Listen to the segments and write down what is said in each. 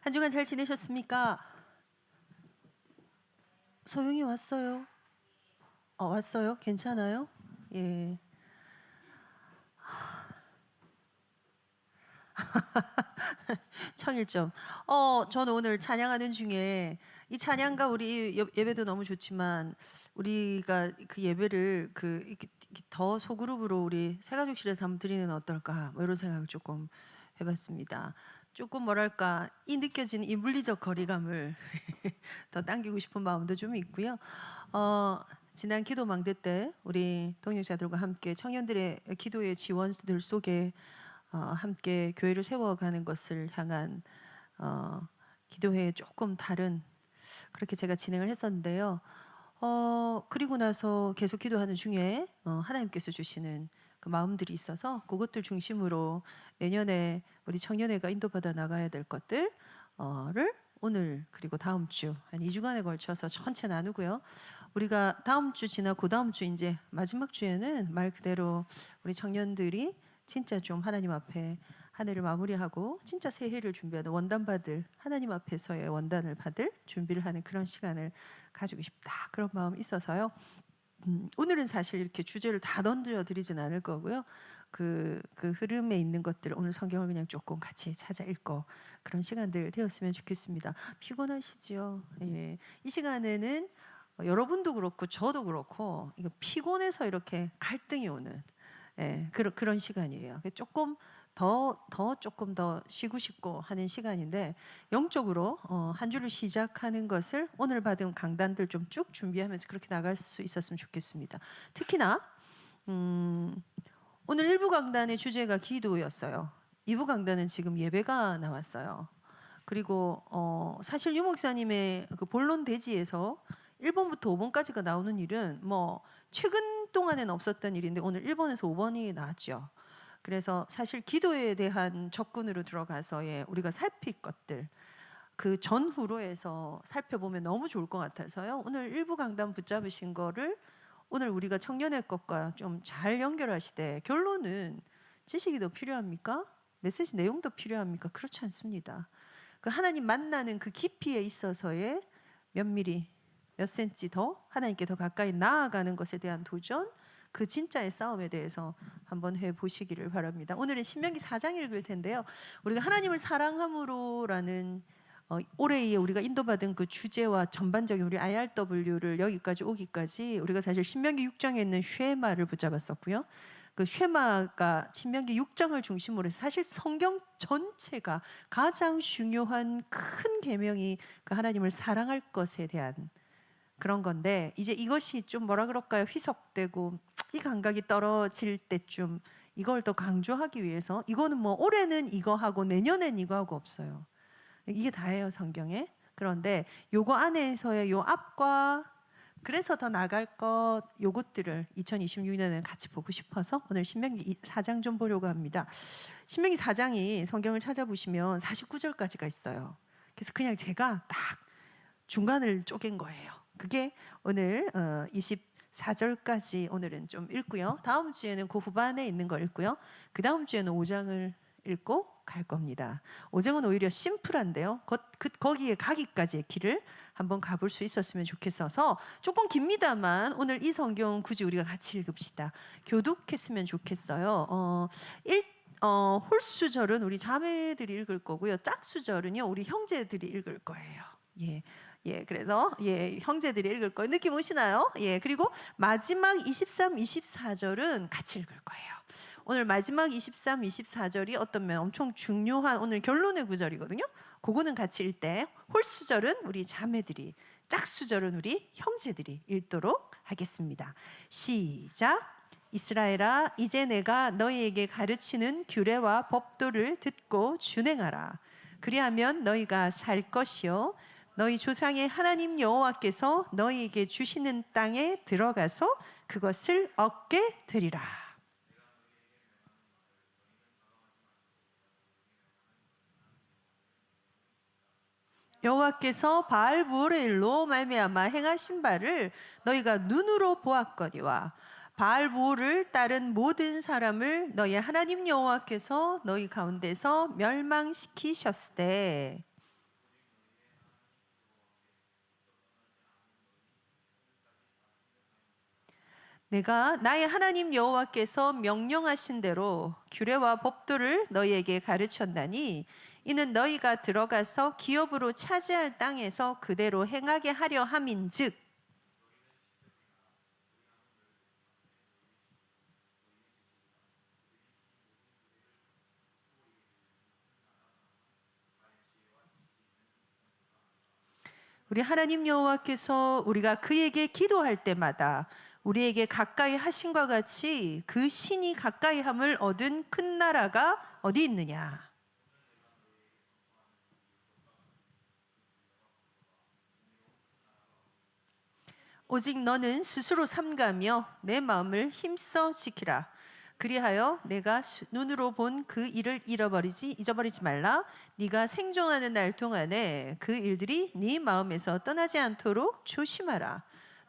한 주간 잘 지내셨습니까? 소영이 왔어요? 왔어요? 괜찮아요? 예. 청일점. 저는 오늘 찬양하는 중에 이 찬양과 우리 예배도 너무 좋지만 우리가 그 예배를 이렇게 더 소그룹으로 우리 새가족실에서 한번 드리는 어떨까 뭐 이런 생각을 조금 해봤습니다. 조금 뭐랄까 이 느껴지는 이 물리적 거리감을 더 당기고 싶은 마음도 좀 있고요. 지난 기도 망대 때 우리 동역자들과 함께 청년들의 기도의 지원들 속에 함께 교회를 세워가는 것을 향한 기도회에 조금 다른 그렇게 제가 진행을 했었는데요. 그리고 나서 계속 기도하는 중에 하나님께서 주시는 그 마음들이 있어서 그것들 중심으로 내년에 우리 청년회가 인도받아 나가야 될 것들을 오늘 그리고 다음 주 한 2주간에 걸쳐서 전체 나누고요. 우리가 다음 주 지나 그 다음 주 이제 마지막 주에는 말 그대로 우리 청년들이 진짜 좀 하나님 앞에 한 해를 마무리하고 진짜 새해를 준비하는 원단 받을 하나님 앞에서의 원단을 받을 준비를 하는 그런 시간을 가지고 싶다 그런 마음이 있어서요. 오늘은 사실 이렇게 주제를 다 던져 드리진 않을 거고요. 그 흐름에 있는 것들을 오늘 성경을 그냥 조금 같이 찾아 읽고 그런 시간들 되었으면 좋겠습니다. 피곤하시죠? 예. 이 시간에는 여러분도 그렇고 저도 그렇고 이거 피곤해서 이렇게 갈등이 오는 그런 시간이에요. 조금 조금 더 쉬고 싶고 하는 시간인데 영적으로 한 주를 시작하는 것을 오늘 받은 강단들 좀 쭉 준비하면서 그렇게 나갈 수 있었으면 좋겠습니다. 특히나 오늘 1부 강단의 주제가 기도였어요. 2부 강단은 지금 예배가 나왔어요. 그리고 사실 유 목사님의 그 본론 대지에서 1번부터 5번까지가 나오는 일은 뭐 최근 동안에는 없었던 일인데 오늘 1번에서 5번이 나왔죠. 그래서 사실 기도에 대한 접근으로 들어가서 우리가 살필 것들 그 전후로 해서 살펴보면 너무 좋을 것 같아서요. 오늘 일부 강단 붙잡으신 거를 오늘 우리가 청년의 것과 좀 잘 연결하시되 결론은 지식이 더 필요합니까? 메시지 내용도 필요합니까? 그렇지 않습니다. 그 하나님 만나는 그 깊이에 있어서의 몇 미리 몇 센치 더 하나님께 더 가까이 나아가는 것에 대한 도전 그 진짜의 싸움에 대해서 한번 해보시기를 바랍니다. 오늘은 신명기 4장 읽을 텐데요. 우리가 하나님을 사랑함으로라는 올해에 우리가 인도받은 그 주제와 전반적인 우리 IRW를 여기까지 오기까지 우리가 사실 신명기 6장에 있는 쉐마를 붙잡았었고요. 그 쉐마가 신명기 6장을 중심으로 해서 사실 성경 전체가 가장 중요한 큰 계명이 그 하나님을 사랑할 것에 대한 그런 건데 이제 이것이 좀 뭐라 그럴까요? 희석되고 이 감각이 떨어질 때쯤 이걸 더 강조하기 위해서 이거는 뭐 올해는 이거 하고 내년엔 이거 하고 없어요. 이게 다예요 성경에. 그런데 요거 안에서의 요 앞과 그래서 더 나갈 것 요것들을 2026년에 같이 보고 싶어서 오늘 신명기 4장 좀 보려고 합니다. 신명기 4장이 성경을 찾아보시면 49절까지가 있어요. 그래서 그냥 제가 딱 중간을 쪼갠 거예요. 그게 오늘 24절까지 오늘은 좀 읽고요. 다음 주에는 그 후반에 있는 걸 읽고요. 그 다음 주에는 5장을 읽고 갈 겁니다. 5장은 오히려 심플한데요. 거기에 가기까지의 길을 한번 가볼 수 있었으면 좋겠어서 조금 깁니다만 오늘 이 성경 굳이 우리가 같이 읽읍시다. 교독했으면 좋겠어요. 홀수절은 우리 자매들이 읽을 거고요. 짝수절은요 우리 형제들이 읽을 거예요. 그래서 형제들이 읽을 거예요. 느낌 오시나요? 그리고 마지막 23, 24절은 같이 읽을 거예요. 오늘 마지막 23, 24절이 어떤 면 엄청 중요한 오늘 결론의 구절이거든요. 그거는 같이 읽을 때 홀수절은 우리 자매들이, 짝수절은 우리 형제들이 읽도록 하겠습니다. 시작. 이스라엘아, 이제 내가 너희에게 가르치는 규례와 법도를 듣고 준행하라. 그리하면 너희가 살 것이요 너희 조상의 하나님 여호와께서 너희에게 주시는 땅에 들어가서 그것을 얻게 되리라. 여호와께서 바알브올의 말미암아 행하신 바를 너희가 눈으로 보았거니와 바알브올을 따른 모든 사람을 너희 하나님 여호와께서 너희 가운데서 멸망시키셨으되 내가 나의 하나님 여호와께서 명령하신 대로 규례와 법도를 너희에게 가르쳤나니 이는 너희가 들어가서 기업으로 차지할 땅에서 그대로 행하게 하려 함인즉 우리 하나님 여호와께서 우리가 그에게 기도할 때마다 우리에게 가까이 하신과 같이 그 신이 가까이 함을 얻은 큰 나라가 어디 있느냐? 오직 너는 스스로 삼가며 내 마음을 힘써 지키라. 그리하여 내가 눈으로 본 그 일을 잊어버리지 말라. 네가 생존하는 날 동안에 그 일들이 네 마음에서 떠나지 않도록 조심하라.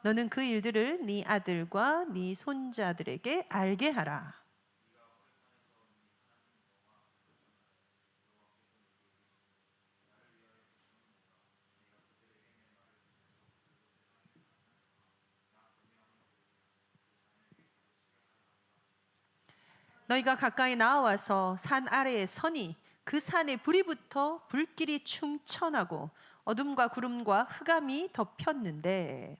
너는 그 일들을 네 아들과 네 손자들에게 알게 하라. 너희가 가까이 나와서 산 아래에 서니 그 산에 불이 붙어 불길이 충천하고 어둠과 구름과 흑암이 덮였는데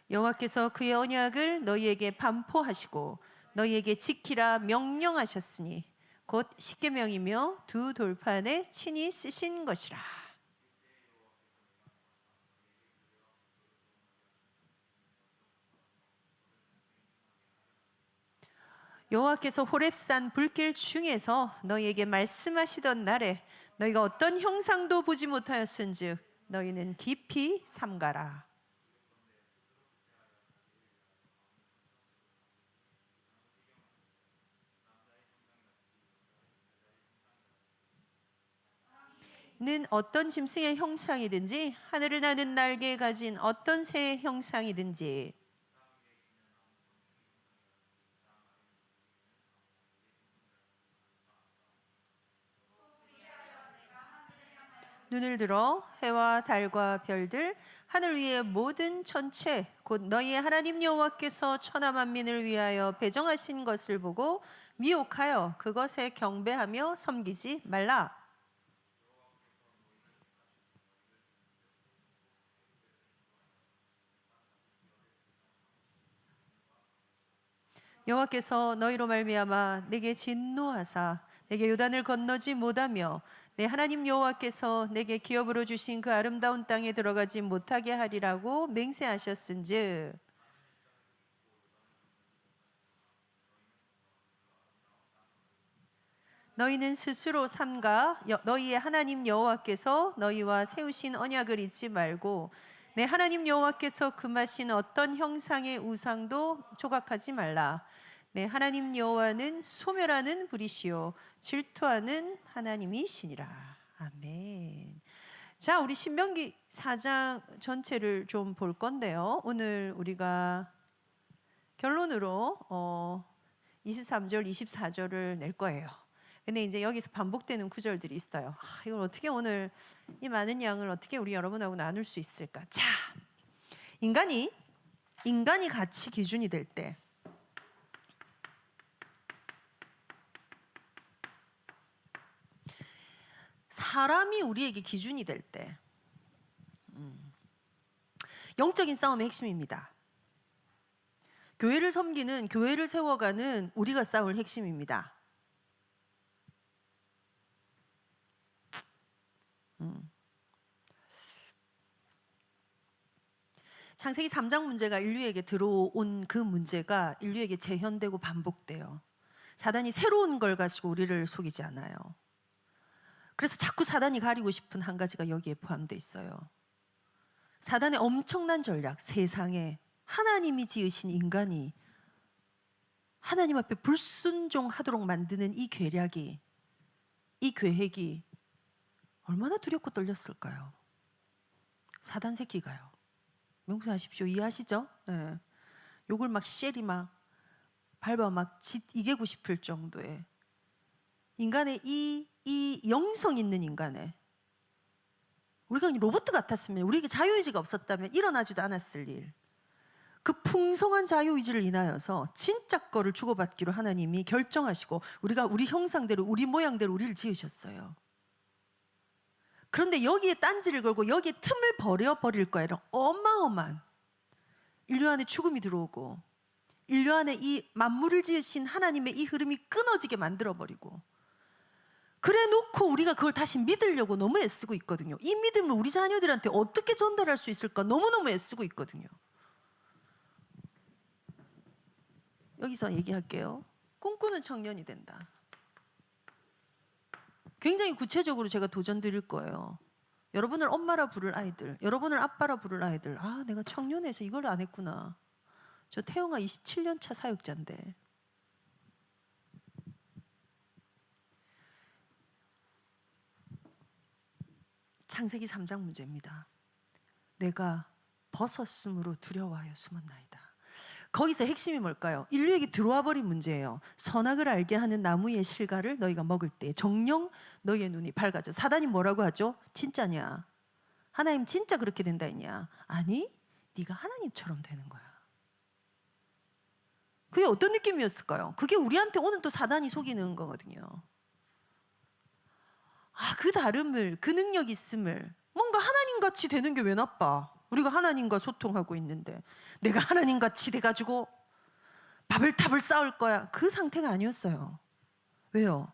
여호와께서 그의 언약을 너희에게 반포하시고 너희에게 지키라 명령하셨으니 곧 십계명이며 두 돌판에 친히 쓰신 것이라. 여호와께서 호렙산 불길 중에서 너희에게 말씀하시던 날에 너희가 어떤 형상도 보지 못하였은즉 너희는 깊이 삼가라. 는 어떤 짐승의 형상이든지 하늘을 나는 날개 가진 어떤 새의 형상이든지 눈을 들어 해와 달과 별들 하늘 위의 모든 천체 곧 너희의 하나님 여호와께서 천하 만민을 위하여 배정하신 것을 보고 미혹하여 그것에 경배하며 섬기지 말라. 여호와께서 너희로 말미암아 내게 진노하사 내게 요단을 건너지 못하며 내 하나님 여호와께서 내게 기업으로 주신 그 아름다운 땅에 들어가지 못하게 하리라고 맹세하셨은즉 너희는 스스로 삼가 너희의 하나님 여호와께서 너희와 세우신 언약을 잊지 말고 내 하나님 여호와께서 금하신 어떤 형상의 우상도 조각하지 말라. 내 하나님 여호와는 소멸하는 불이시요 질투하는 하나님이시니라. 아멘. 자, 우리 신명기 4장 전체를 좀 볼 건데요. 오늘 우리가 결론으로 23절, 24절을 낼 거예요. 근데 이제 여기서 반복되는 구절들이 있어요. 이걸 어떻게 오늘 이 많은 양을 어떻게 우리 여러분하고 나눌 수 있을까? 자, 인간이 가치 기준이 될 때 사람이 우리에게 기준이 될 때 영적인 싸움의 핵심입니다. 교회를 섬기는 교회를 세워가는 우리가 싸울 핵심입니다. 창세기 3장 문제가 인류에게 들어온 그 문제가 인류에게 재현되고 반복돼요. 사단이 새로운 걸 가지고 우리를 속이지 않아요. 그래서 자꾸 사단이 가리고 싶은 한 가지가 여기에 포함되어 있어요. 사단의 엄청난 전략, 세상에 하나님이 지으신 인간이 하나님 앞에 불순종하도록 만드는 이 계략이, 이 계획이 얼마나 두렵고 떨렸을까요? 사단 새끼가요. 명심하십시오. 이해하시죠? 네. 욕을 막 쉐리 막 밟아 막 이기고 싶을 정도의 인간의 이 영성 있는 인간의 우리가 로봇 같았으면, 우리에게 자유의지가 없었다면 일어나지도 않았을 일. 그 풍성한 자유의지를 인하여서 진짜 거를 주고받기로 하나님이 결정하시고 우리 형상대로 우리 모양대로 우리를 지으셨어요. 그런데 여기에 딴지를 걸고 여기에 틈을 버려버릴 거야. 이런 어마어마한 인류 안에 죽음이 들어오고 인류 안에 이 만물을 지으신 하나님의 이 흐름이 끊어지게 만들어버리고, 그래 놓고 우리가 그걸 다시 믿으려고 너무 애쓰고 있거든요. 이 믿음을 우리 자녀들한테 어떻게 전달할 수 있을까 너무너무 애쓰고 있거든요. 여기서 얘기할게요. 꿈꾸는 청년이 된다. 굉장히 구체적으로 제가 도전 드릴 거예요. 여러분을 엄마라 부를 아이들, 여러분을 아빠라 부를 아이들, 아 내가 청년에서 이걸 안 했구나. 저 태영아 27년 차 사역자인데. 창세기 3장 문제입니다. 내가 벗었으므로 두려워하여 숨었나이다. 거기서 핵심이 뭘까요? 인류에게 들어와 버린 문제예요. 선악을 알게 하는 나무의 실과를 너희가 먹을 때 정녕 너희의 눈이 밝아져. 사단이 뭐라고 하죠? 진짜냐? 하나님 진짜 그렇게 된다 했냐? 아니, 네가 하나님처럼 되는 거야. 그게 어떤 느낌이었을까요? 그게 우리한테 오늘 또 사단이 속이는 거거든요. 아, 그 다름을, 그 능력 있음을, 뭔가 하나님같이 되는 게 왜 나빠? 우리가 하나님과 소통하고 있는데 내가 하나님같이 돼가지고 바벨탑을 쌓을 거야. 그 상태가 아니었어요. 왜요?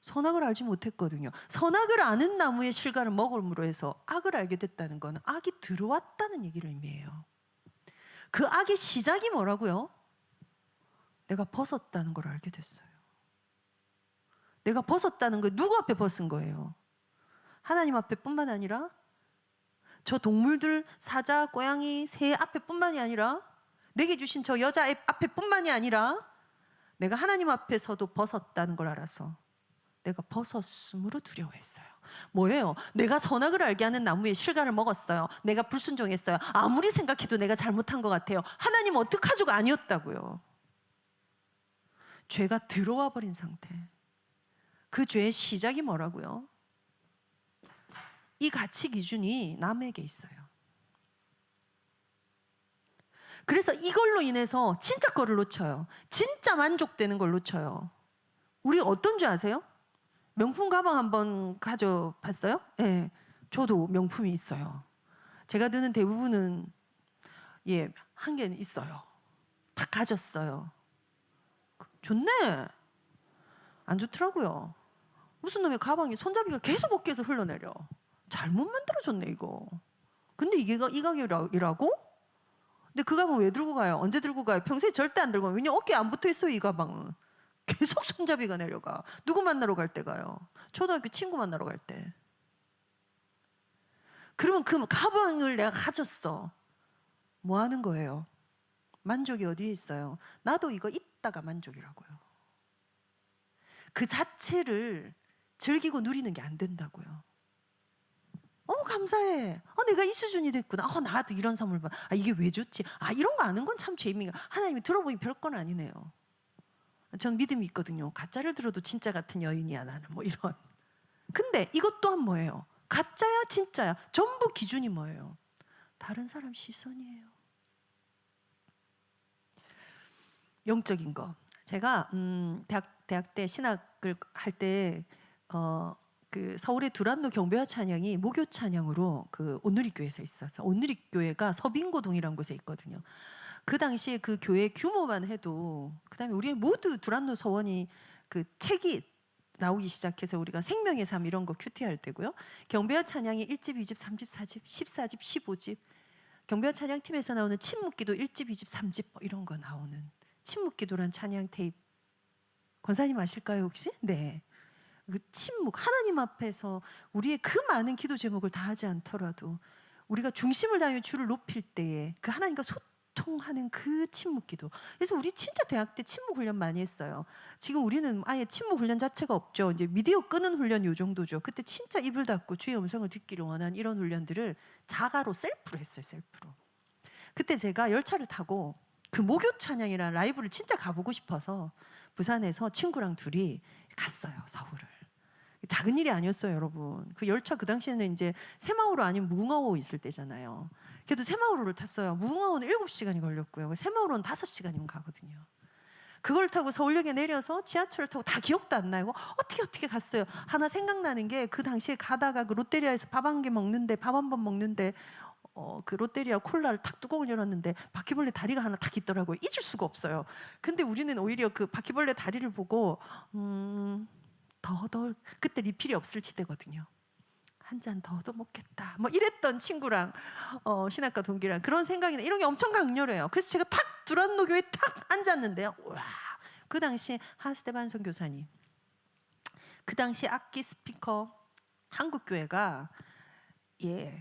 선악을 알지 못했거든요. 선악을 아는 나무의 실과를 먹음으로 해서 악을 알게 됐다는 건 악이 들어왔다는 얘기를 의미해요. 그 악의 시작이 뭐라고요? 내가 벗었다는 걸 알게 됐어요. 내가 벗었다는 거 누구 앞에 벗은 거예요? 하나님 앞에 뿐만 아니라 저 동물들, 사자, 고양이, 새 앞에 뿐만이 아니라 내게 주신 저 여자 앞에 뿐만이 아니라 내가 하나님 앞에서도 벗었다는 걸 알아서 내가 벗었으므로 두려워했어요. 뭐예요? 내가 선악을 알게 하는 나무의 실과를 먹었어요. 내가 불순종했어요. 아무리 생각해도 내가 잘못한 것 같아요. 하나님 어떡하죠가 아니었다고요. 죄가 들어와 버린 상태. 그 죄의 시작이 뭐라고요? 이 가치 기준이 남에게 있어요. 그래서 이걸로 인해서 진짜 거를 놓쳐요. 진짜 만족되는 걸 놓쳐요. 우리 어떤 줄 아세요? 명품 가방 한번 가져봤어요? 네, 저도 명품이 있어요. 제가 드는 대부분은 한 개는 있어요. 다 가졌어요. 좋네. 안 좋더라고요. 무슨 놈의 가방이 손잡이가 계속 어깨에서 흘러내려. 잘못 만들어졌네 이거. 근데 이게 이 가격이라고? 근데 그 가방 왜 들고 가요? 언제 들고 가요? 평소에 절대 안 들고 가요. 왜냐면 어깨에 안 붙어 있어요 이 가방은. 계속 손잡이가 내려가. 누구 만나러 갈 때 가요? 초등학교 친구 만나러 갈 때. 그러면 그 가방을 내가 가졌어. 뭐 하는 거예요? 만족이 어디에 있어요? 나도 이거 있다가 만족이라고요. 그 자체를 즐기고 누리는 게 안 된다고요. 감사해. 내가 이 수준이 됐구나. 나도 이런 선물 받아. 이게 왜 좋지? 이런 거 아는 건 참 재미가. 하나님이 들어보니 별건 아니네요. 전 믿음이 있거든요. 가짜를 들어도 진짜 같은 여인이야 나는. 뭐 이런. 근데 이것 또한 뭐예요? 가짜야 진짜야. 전부 기준이 뭐예요? 다른 사람 시선이에요. 영적인 거. 제가 대학 때 신학을 할 때 그 서울의 두란노 경배와 찬양이 목요 찬양으로 그 온누리교회에서 있어서, 온누리교회가 서빙고동이라는 곳에 있거든요. 그 당시에 그 교회 규모만 해도, 그다음에 우리 모두 두란노 서원이 그 책이 나오기 시작해서 우리가 생명의 삶 이런 거 큐티할 때고요. 경배와 찬양이 1집, 2집, 3집, 4집, 14집, 15집. 경배와 찬양팀에서 나오는 침묵기도 1집, 2집, 3집 이런 거 나오는 침묵기도란 찬양 테이프. 권사님 아실까요 혹시? 네. 그 침묵, 하나님 앞에서 우리의 그 많은 기도 제목을 다 하지 않더라도 우리가 중심을 다하여 주를 높일 때에 그 하나님과 소통하는 그 침묵기도. 그래서 우리 진짜 대학 때 침묵 훈련 많이 했어요. 지금 우리는 아예 침묵 훈련 자체가 없죠. 이제 미디어 끄는 훈련 요 정도죠. 그때 진짜 입을 닫고 주의 음성을 듣기를 원한 이런 훈련들을 자가로 셀프로 했어요. 셀프로. 그때 제가 열차를 타고 그 목요 찬양이라는 라이브를 진짜 가보고 싶어서 부산에서 친구랑 둘이 갔어요. 서울을. 작은 일이 아니었어요, 여러분. 그 열차 그 당시에는 이제 새마을호 아니면 무궁화호 있을 때잖아요. 그래도 새마을호를 탔어요. 무궁화호는 7시간이 걸렸고요. 새마을호는 5시간이면 가거든요. 그걸 타고 서울역에 내려서 지하철을 타고 다 기억도 안 나고 어떻게 갔어요. 하나 생각나는 게 그 당시에 가다가 그 롯데리아에서 밥 한 개 먹는데 밥 한 번 먹는데 그 롯데리아 콜라를 탁 뚜껑을 열었는데 바퀴벌레 다리가 하나 딱 있더라고요. 잊을 수가 없어요. 근데 우리는 오히려 그 바퀴벌레 다리를 보고 더 그때 리필이 없을 시대거든요. 한 잔 더도 먹겠다. 뭐 이랬던 친구랑 신학과 동기랑 그런 생각이 나. 이런 게 엄청 강렬해요. 그래서 제가 탁 두란노 교회에 탁 앉았는데요. 와, 그 당시 하스테반성 교사님, 그 당시 악기 스피커 한국 교회가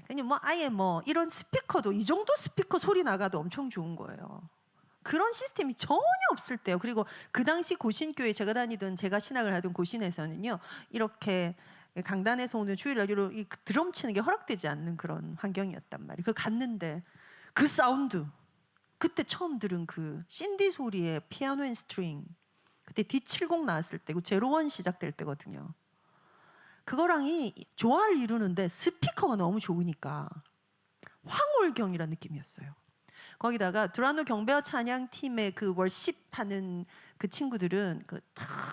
그냥 뭐 아예 뭐 이런 스피커도 이 정도 스피커 소리 나가도 엄청 좋은 거예요. 그런 시스템이 전혀 없을 때요. 그리고 그 당시 고신교회 제가 다니던 제가 신학을 하던 고신에서는요, 이렇게 강단에서 오는 주일날 이 드럼 치는 게 허락되지 않는 그런 환경이었단 말이에요. 그 갔는데 그 사운드, 그때 처음 들은 그 신디 소리의 피아노 앤 스트링, 그때 D70 나왔을 때고 제로원 시작될 때거든요. 그거랑이 조화를 이루는데 스피커가 너무 좋으니까 황홀경이라는 느낌이었어요. 거기다가 두란노 경배와 찬양 팀의 그 월십하는 그 친구들은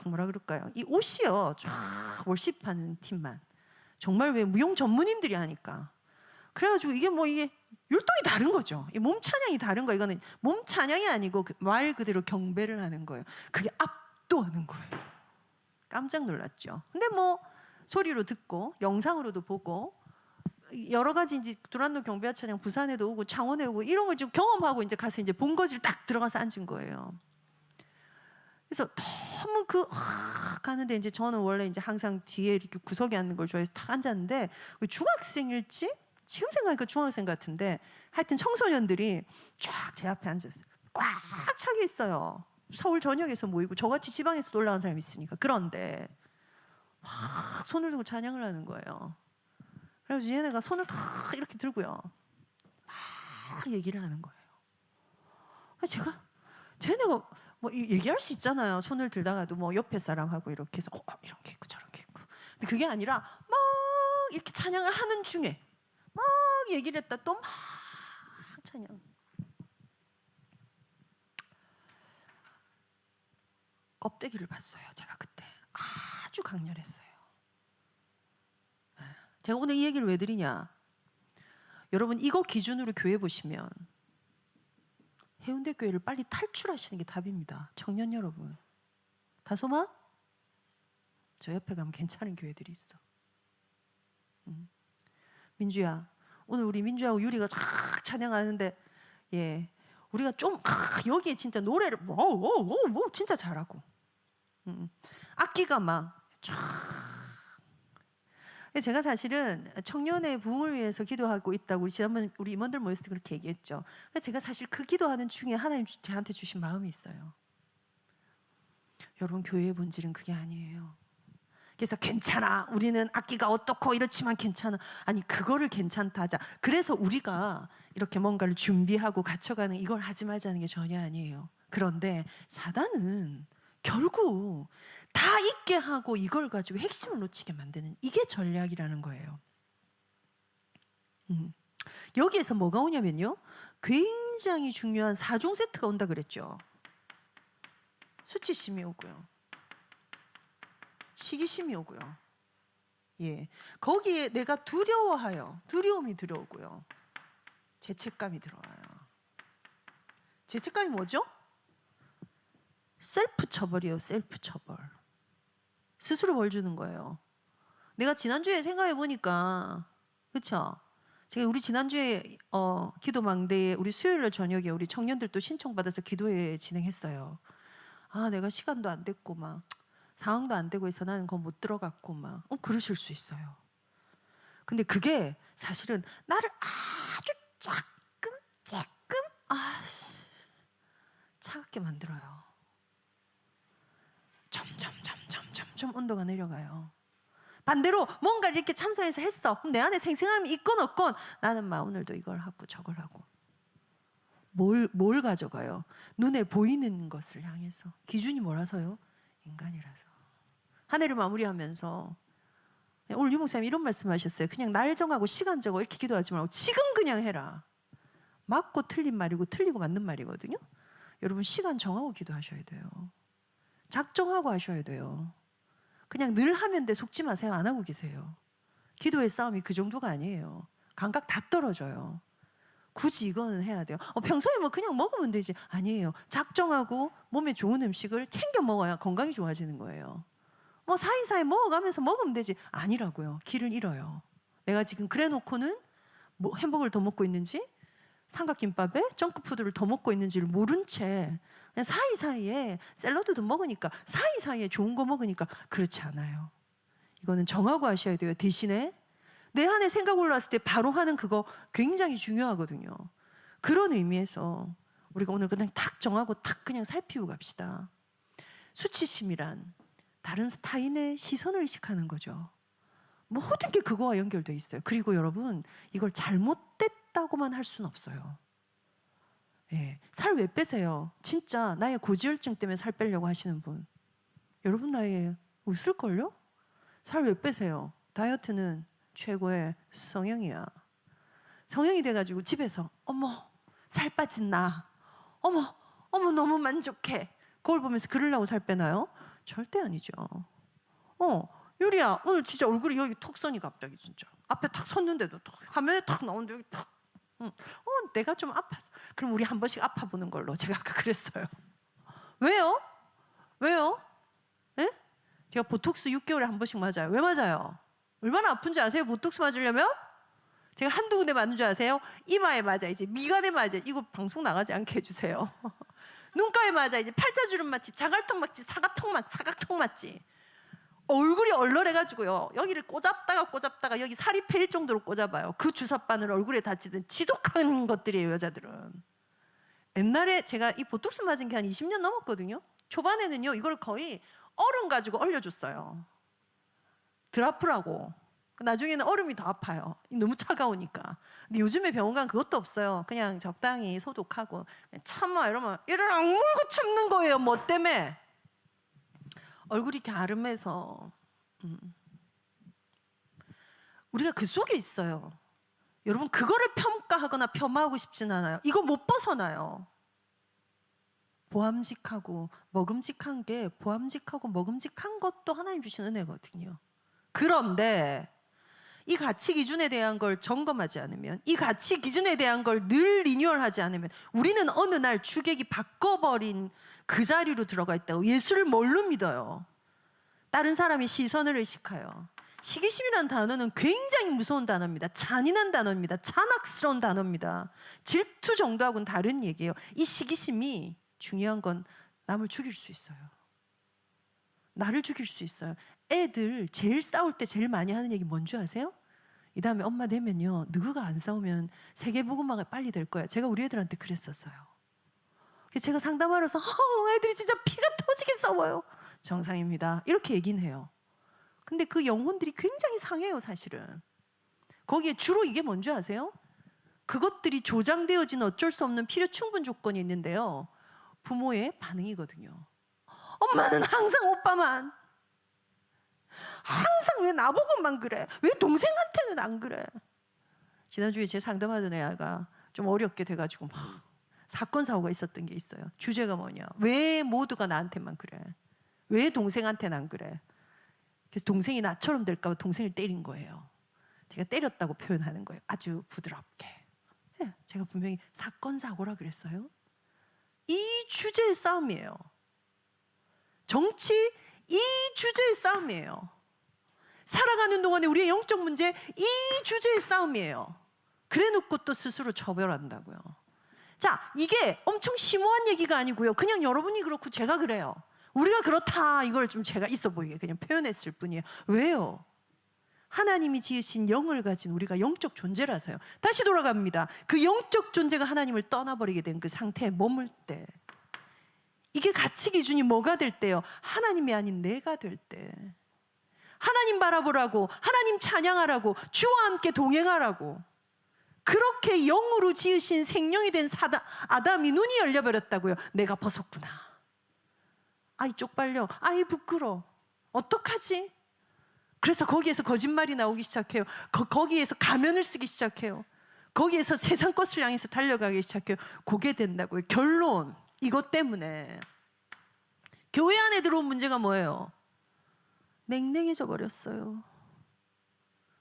뭐라 그럴까요? 이 옷이요, 쫙 월십하는 팀만 정말 왜 무용 전문인들이 하니까. 그래가지고 이게 율동이 다른 거죠. 이 몸 찬양이 다른 거. 이거는 몸 찬양이 아니고 말 그대로 경배를 하는 거예요. 그게 압도하는 거예요. 깜짝 놀랐죠. 근데 뭐 소리로 듣고 영상으로도 보고 여러 가지 이제 두란노 경배와 찬양 부산에도 오고 창원에 오고 이런 걸 좀 경험하고 이제 가서 이제 본거지를 딱 들어가서 앉은 거예요. 그래서 너무 가는데 이제 저는 원래 이제 항상 뒤에 이렇게 구석에 앉는 걸 좋아해서 딱 앉았는데 중학생일지 지금 생각하니까 중학생 같은데 하여튼 청소년들이 쫙 제 앞에 앉았어요. 꽉 차게 있어요. 서울 전역에서 모이고 저같이 지방에서 올라간 사람이 있으니까. 그런데 막 손을 들고 찬양을 하는 거예요. 그래서 얘네가 손을 탁 이렇게 들고요, 막 얘기를 하는 거예요. 제가 쟤네가 뭐 얘기할 수 있잖아요. 손을 들다가도 뭐 옆에 사람하고 이렇게 해서 이런 게 있고 저런 게 있고. 근데 그게 아니라 막 이렇게 찬양을 하는 중에 막 얘기를 했다 또 막 찬양. 껍데기를 봤어요. 제가 그때 아주 강렬했어요. 제가 오늘 이 얘기를 왜 드리냐? 여러분 이거 기준으로 교회 보시면 해운대 교회를 빨리 탈출하시는 게 답입니다. 청년 여러분. 다솜아? 저 옆에 가면 괜찮은 교회들이 있어. 민주야, 오늘 우리 민주하고 유리가 쫙 찬양하는데 우리가 좀 여기에 진짜 노래를 진짜 잘하고 악기가 막 쫙. 제가 사실은 청년의 부흥을 위해서 기도하고 있다고 우리 지난번 우리 임원들 모였을 때 그렇게 얘기했죠. 제가 사실 그 기도하는 중에 하나님 저한테 주신 마음이 있어요. 여러분 교회의 본질은 그게 아니에요. 그래서 괜찮아, 우리는 악기가 어떻고 이렇지만 괜찮아. 아니 그거를 괜찮다 하자. 그래서 우리가 이렇게 뭔가를 준비하고 갖춰가는 이걸 하지 말자는 게 전혀 아니에요. 그런데 사단은 결국 다 있게 하고 이걸 가지고 핵심을 놓치게 만드는 이게 전략이라는 거예요. 여기에서 뭐가 오냐면요, 굉장히 중요한 4종 세트가 온다 그랬죠. 수치심이 오고요, 시기심이 오고요, 거기에 내가 두려움이 들어오고요, 죄책감이 들어와요. 죄책감이 뭐죠? 셀프 처벌이에요. 셀프 처벌. 스스로 벌 주는 거예요. 내가 지난주에 생각해 보니까, 그렇죠? 제가 우리 지난주에 기도 망대에 우리 수요일 저녁에 우리 청년들도 신청받아서 기도회 진행했어요. 내가 시간도 안 됐고 막 상황도 안 되고 해서 나는 그거 못 들어갔고 막 그러실 수 있어요. 근데 그게 사실은 나를 아주 조금 차갑게 만들어요. 점점 온도가 내려가요. 반대로 뭔가 이렇게 참석해서 했어. 그럼 내 안에 생생함이 있건 없건 나는 막 오늘도 이걸 하고 저걸 하고. 뭘 가져가요? 눈에 보이는 것을 향해서. 기준이 뭐라서요? 인간이라서. 한 해를 마무리하면서 오늘 유목사님 이런 말씀하셨어요. 그냥 날 정하고 시간 정하고 이렇게 기도하지 말고 지금 그냥 해라. 맞고 틀린 말이고 틀리고 맞는 말이거든요. 여러분 시간 정하고 기도하셔야 돼요. 작정하고 하셔야 돼요. 그냥 늘 하면 돼 속지 마세요. 안 하고 계세요. 기도의 싸움이 그 정도가 아니에요. 감각 다 떨어져요. 굳이 이거는 해야 돼요. 평소에 뭐 그냥 먹으면 되지. 아니에요. 작정하고 몸에 좋은 음식을 챙겨 먹어야 건강이 좋아지는 거예요. 뭐 사이사이 먹어가면서 먹으면 되지. 아니라고요. 길을 잃어요. 내가 지금 그래 놓고는 뭐 햄버거를 더 먹고 있는지 삼각김밥에 정크푸드를 더 먹고 있는지를 모른 채 그냥 사이사이에 샐러드도 먹으니까 사이사이에 좋은 거 먹으니까 그렇지 않아요. 이거는 정하고 하셔야 돼요. 대신에 내 안에 생각 올라왔을 때 바로 하는 그거 굉장히 중요하거든요. 그런 의미에서 우리가 오늘 그냥 탁 정하고 탁 그냥 살피고 갑시다. 수치심이란 다른 타인의 시선을 의식하는 거죠. 모든 게 그거와 연결돼 있어요. 그리고 여러분 이걸 잘못됐다고만 할 수는 없어요. 예, 살 왜 빼세요? 진짜 나의 고지혈증 때문에 살 빼려고 하시는 분 여러분 나이 웃을걸요? 살 왜 빼세요? 다이어트는 최고의 성형이야. 성형이 돼가지고 집에서 어머 살 빠진 나 어머 너무 만족해 거울 보면서 그러려고 살 빼나요? 절대 아니죠. 유리야 오늘 진짜 얼굴이 여기 톡 서니 갑자기 진짜 앞에 탁 섰는데도 탁 화면에 탁 나오는데 여기 탁 내가 좀 아파서 그럼 우리 한 번씩 아파보는 걸로 제가 아까 그랬어요. 왜요? 예? 제가 보톡스 6개월에 한 번씩 맞아요. 왜 맞아요? 얼마나 아픈지 아세요? 보톡스 맞으려면? 제가 한두 군데 맞는 줄 아세요? 이마에 맞아야지, 미간에 맞아야지. 이거 방송 나가지 않게 해주세요. 눈가에 맞아야지, 팔자주름 맞지, 자갈통 맞지, 사각통 맞지. 얼굴이 얼얼해가지고요. 여기를 꼬잡다가 여기 살이 패일 정도로 꼬잡아요. 그 주사바늘 얼굴에 다치던 지독한 것들이에요, 여자들은. 옛날에 제가 이 보톡스 맞은 게 한 20년 넘었거든요. 초반에는요, 이걸 거의 얼음 가지고 얼려줬어요. 드라프라고. 나중에는 얼음이 더 아파요. 너무 차가우니까. 근데 요즘에 병원 가면 그것도 없어요. 그냥 적당히 소독하고 참아 이러면 이를 악물고 참는 거예요. 뭐 때문에? 얼굴이 갸름해서. 우리가 그 속에 있어요. 여러분 그거를 평가하거나 폄하하고 싶진 않아요. 이거 못 벗어나요. 보암직하고 먹음직한 게 보암직하고 먹음직한 것도 하나님 주신 은혜거든요. 그런데 이 가치 기준에 대한 걸 점검하지 않으면, 이 가치 기준에 대한 걸 늘 리뉴얼하지 않으면 우리는 어느 날 주객이 바꿔버린 그 자리로 들어가 있다고. 예수를 뭘로 믿어요? 다른 사람의 시선을 의식하여. 시기심이라는 단어는 굉장히 무서운 단어입니다. 잔인한 단어입니다. 잔악스러운 단어입니다. 질투 정도하고는 다른 얘기예요. 이 시기심이 중요한 건 남을 죽일 수 있어요. 나를 죽일 수 있어요. 애들 제일 싸울 때 제일 많이 하는 얘기 뭔지 아세요? 이 다음에 엄마 되면요, 너가 안 싸우면 세계복음화가 빨리 될 거야. 제가 우리 애들한테 그랬었어요. 그래서 제가 상담하러서 애들이 진짜 피가 터지게 싸워요. 정상입니다. 이렇게 얘기는 해요. 근데 그 영혼들이 굉장히 상해요, 사실은. 거기에 주로 이게 뭔지 아세요? 그것들이 조장되어진 어쩔 수 없는 필요 충분 조건이 있는데요. 부모의 반응이거든요. 엄마는 항상 오빠만, 항상 왜 나보고만 그래? 왜 동생한테는 안 그래? 지난주에 제 상담하던 애가 좀 어렵게 돼가지고 막 사건 사고가 있었던 게 있어요. 주제가 뭐냐? 왜 모두가 나한테만 그래? 왜 동생한테는 안 그래? 그래서 동생이 나처럼 될까 봐 동생을 때린 거예요. 제가 때렸다고 표현하는 거예요. 아주 부드럽게. 제가 분명히 사건 사고라 그랬어요. 이 주제의 싸움이에요. 정치 이 주제의 싸움이에요. 살아가는 동안에 우리의 영적 문제 이 주제의 싸움이에요. 그래놓고 또 스스로 처벌한다고요. 자, 이게 엄청 심오한 얘기가 아니고요. 그냥 여러분이 그렇고 제가 그래요. 우리가 그렇다 이걸 좀 제가 있어 보이게 그냥 표현했을 뿐이에요. 왜요? 하나님이 지으신 영을 가진 우리가 영적 존재라서요. 다시 돌아갑니다. 그 영적 존재가 하나님을 떠나버리게 된 그 상태에 머물 때, 이게 가치 기준이 뭐가 될 때요? 하나님이 아닌 내가 될 때. 하나님 바라보라고, 하나님 찬양하라고, 주와 함께 동행하라고, 그렇게 영으로 지으신 생명이 된 아담이 눈이 열려버렸다고요. 내가 벗었구나. 아이 쪽팔려, 아이 부끄러, 어떡하지? 그래서 거기에서 거짓말이 나오기 시작해요. 거기에서 가면을 쓰기 시작해요. 거기에서 세상 것을 향해서 달려가기 시작해요. 그게 된다고요. 결론, 이것 때문에 교회 안에 들어온 문제가 뭐예요? 냉랭해져 버렸어요.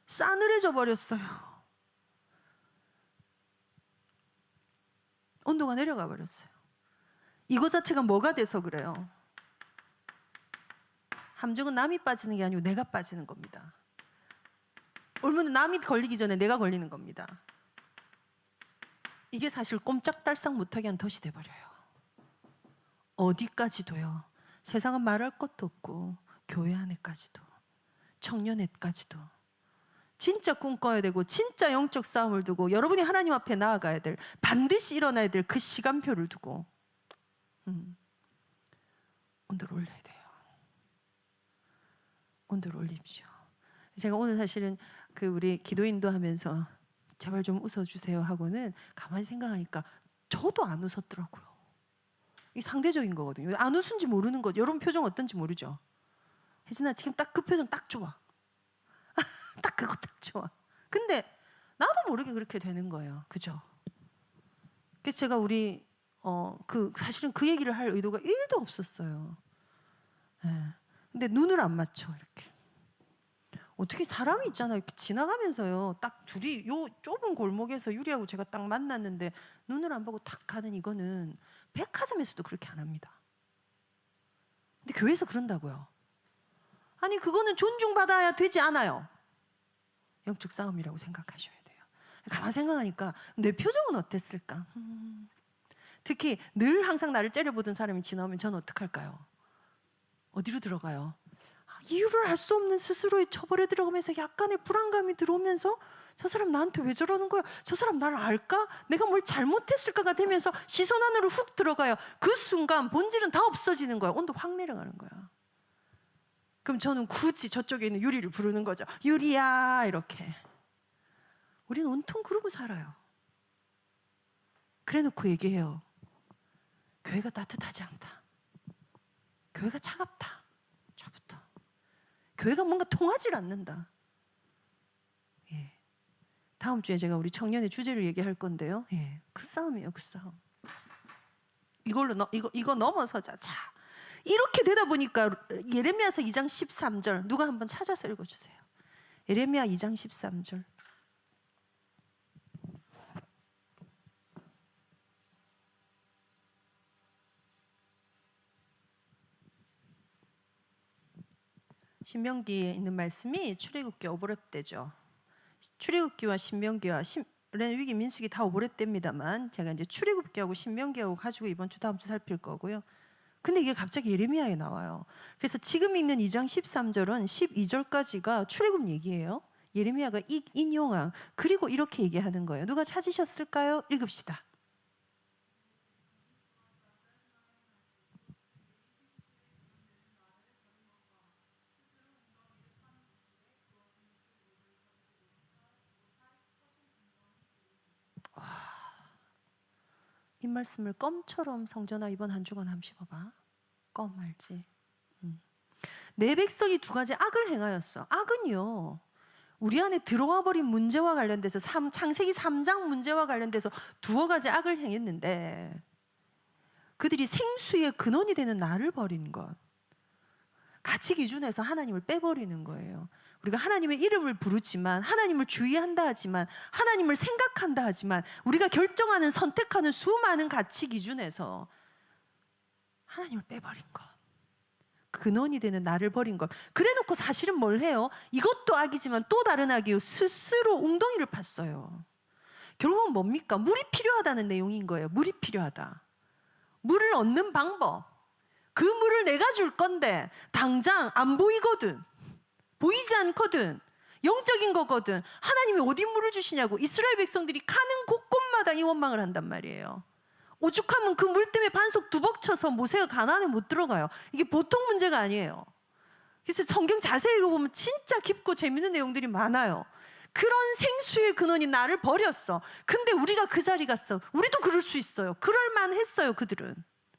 싸늘해져 버렸어요. 온도가 내려가 버렸어요. 이거 자체가 뭐가 돼서 그래요? 함정은 남이 빠지는 게 아니고 내가 빠지는 겁니다. 올무는 남이 걸리기 전에 내가 걸리는 겁니다. 이게 사실 꼼짝달싹 못하게 한 덫이 돼버려요. 어디까지도요. 세상은 말할 것도 없고 교회 안에까지도, 청년회까지도 진짜 꿈꿔야 되고 진짜 영적 싸움을 두고 여러분이 하나님 앞에 나아가야 될, 반드시 일어나야 될 그 시간표를 두고 온도를 올려야 돼요. 온도를 올립시오. 제가 오늘 사실은 그 우리 기도인도 하면서 제발 좀 웃어주세요 하고는 가만히 생각하니까 저도 안 웃었더라고요. 이게 상대적인 거거든요. 안 웃은지 모르는 거. 여러분 표정 어떤지 모르죠? 혜진아 지금 딱 그 표정 딱 좋아. 딱 그거 딱 좋아. 근데 나도 모르게 그렇게 되는 거예요. 그죠? 그래서 제가 우리 사실은 그 얘기를 할 의도가 1도 없었어요. 네. 근데 눈을 안 맞춰 이렇게. 어떻게 사람이 있잖아요. 이렇게 지나가면서요. 딱 둘이 요 좁은 골목에서 유리하고 제가 딱 만났는데 눈을 안 보고 탁 가는 이거는 백화점에서도 그렇게 안 합니다. 근데 교회에서 그런다고요. 아니 그거는 존중받아야 되지 않아요. 영적 싸움이라고 생각하셔야 돼요. 가만 생각하니까 내 표정은 어땠을까? 특히 늘 항상 나를 째려보던 사람이 지나오면 저는 어떡할까요? 어디로 들어가요? 이유를 알 수 없는 스스로의 처벌에 들어가면서 약간의 불안감이 들어오면서 저 사람 나한테 왜 저러는 거야? 저 사람 나를 알까? 내가 뭘 잘못했을까가 되면서 시선 안으로 훅 들어가요. 그 순간 본질은 다 없어지는 거야. 온도 확 내려가는 거야. 그럼 저는 굳이 저쪽에 있는 유리를 부르는 거죠. 유리야 이렇게. 우리는 온통 그러고 살아요. 그래놓고 얘기해요. 교회가 따뜻하지 않다. 교회가 차갑다. 저부터. 교회가 뭔가 통하질 않는다. 예. 다음 주에 제가 우리 청년의 주제를 얘기할 건데요. 예. 그 싸움이에요. 그 싸움. 이거 넘어서자. 자. 이렇게 되다 보니까 예레미야서 2장 13절 누가 한번 찾아서 읽어주세요. 예레미야 2장 13절. 신명기에 있는 말씀이 출애굽기 오버랩되죠. 출애굽기와 신명기와 레위기 민수기 다 오버랩됩니다만 제가 이제 출애굽기하고 신명기하고 가지고 이번 주 다음 주 살필 거고요. 근데 이게 갑자기 예레미야에 나와요. 그래서 지금 읽는 2장 13절은 12절까지가 출애굽 얘기예요. 예레미야가 인용한, 그리고 이렇게 얘기하는 거예요. 누가 찾으셨을까요? 읽읍시다. 이 말씀을 껌처럼 성전아 이번 한 주간 한번 씹어봐. 껌 알지? 내 백성이 두 가지 악을 행하였어. 악은요, 우리 안에 들어와 버린 문제와 관련돼서 창세기 3장 문제와 관련돼서 두어 가지 악을 행했는데 그들이 생수의 근원이 되는 나를 버린 것, 가치 기준에서 하나님을 빼버리는 거예요. 우리가 하나님의 이름을 부르지만, 하나님을 주의한다 하지만, 하나님을 생각한다 하지만, 우리가 결정하는, 선택하는 수많은 가치 기준에서 하나님을 빼버린 것, 근원이 되는 나를 버린 것. 그래놓고 사실은 뭘 해요? 이것도 악이지만 또 다른 악이요, 스스로 웅덩이를 팠어요. 결국은 뭡니까? 물이 필요하다는 내용인 거예요. 물이 필요하다. 물을 얻는 방법, 그 물을 내가 줄 건데 당장 안 보이거든, 보이지 않거든, 영적인 거거든. 하나님이 어디 물을 주시냐고 이스라엘 백성들이 가는 곳곳마다 이 원망을 한단 말이에요. 오죽하면 그 물 때문에 반석 두벅쳐서 모세가 가나안에 못 들어가요. 이게 보통 문제가 아니에요. 그래서 성경 자세히 읽어보면 진짜 깊고 재밌는 내용들이 많아요. 그런 생수의 근원이 나를 버렸어. 근데 우리가 그 자리 갔어. 우리도 그럴 수 있어요. 그럴만 했어요. 그들은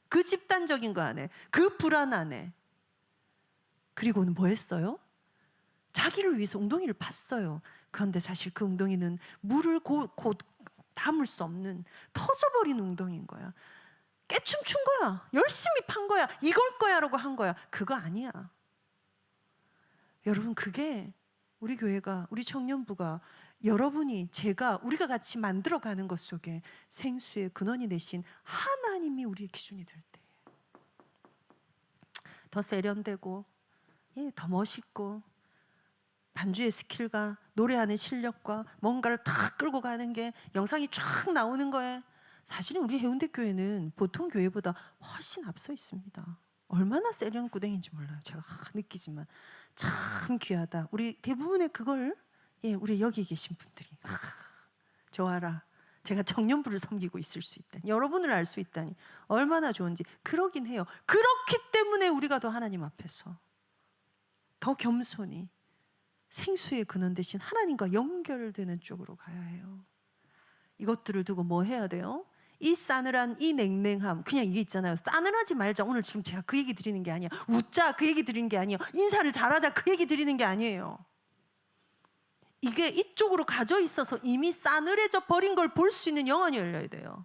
그 집단적인 거 안에, 그 불안 안에. 그리고는 뭐 했어요? 자기를 위해서 웅덩이를 팠어요. 그런데 사실 그 웅덩이는 물을 곧 담을 수 없는 터져버린 웅덩이인 거야. 깨춤춘 거야. 열심히 판 거야. 이걸 거야라고 한 거야. 그거 아니야. 여러분, 그게 우리 교회가, 우리 청년부가, 여러분이, 제가, 우리가 같이 만들어가는 것 속에 생수의 근원이 되신 하나님이 우리의 기준이 될 때 더 세련되고 더 멋있고 반주의 스킬과 노래하는 실력과 뭔가를 다 끌고 가는 게 영상이 쫙 나오는 거에 사실은 우리 해운대 교회는 보통 교회보다 훨씬 앞서 있습니다. 얼마나 세련구댕인지 몰라요. 제가 느끼지만 참 귀하다. 우리 대부분의 그걸 우리 여기 계신 분들이 좋아라. 제가 청년부를 섬기고 있을 수 있다니, 여러분을 알 수 있다니 얼마나 좋은지. 그러긴 해요. 그렇기 때문에 우리가 더 하나님 앞에서 더 겸손히 생수의 근원 대신 하나님과 연결되는 쪽으로 가야 해요. 이것들을 두고 뭐 해야 돼요? 이 싸늘한 이 냉랭함, 그냥 이게 있잖아요. 싸늘하지 말자. 오늘 지금 제가 그 얘기 드리는 게 아니야. 웃자 그 얘기 드리는 게 아니에요. 인사를 잘하자 그 얘기 드리는 게 아니에요. 이게 이쪽으로 가져 있어서 이미 싸늘해져 버린 걸 볼 수 있는 영안이 열려야 돼요.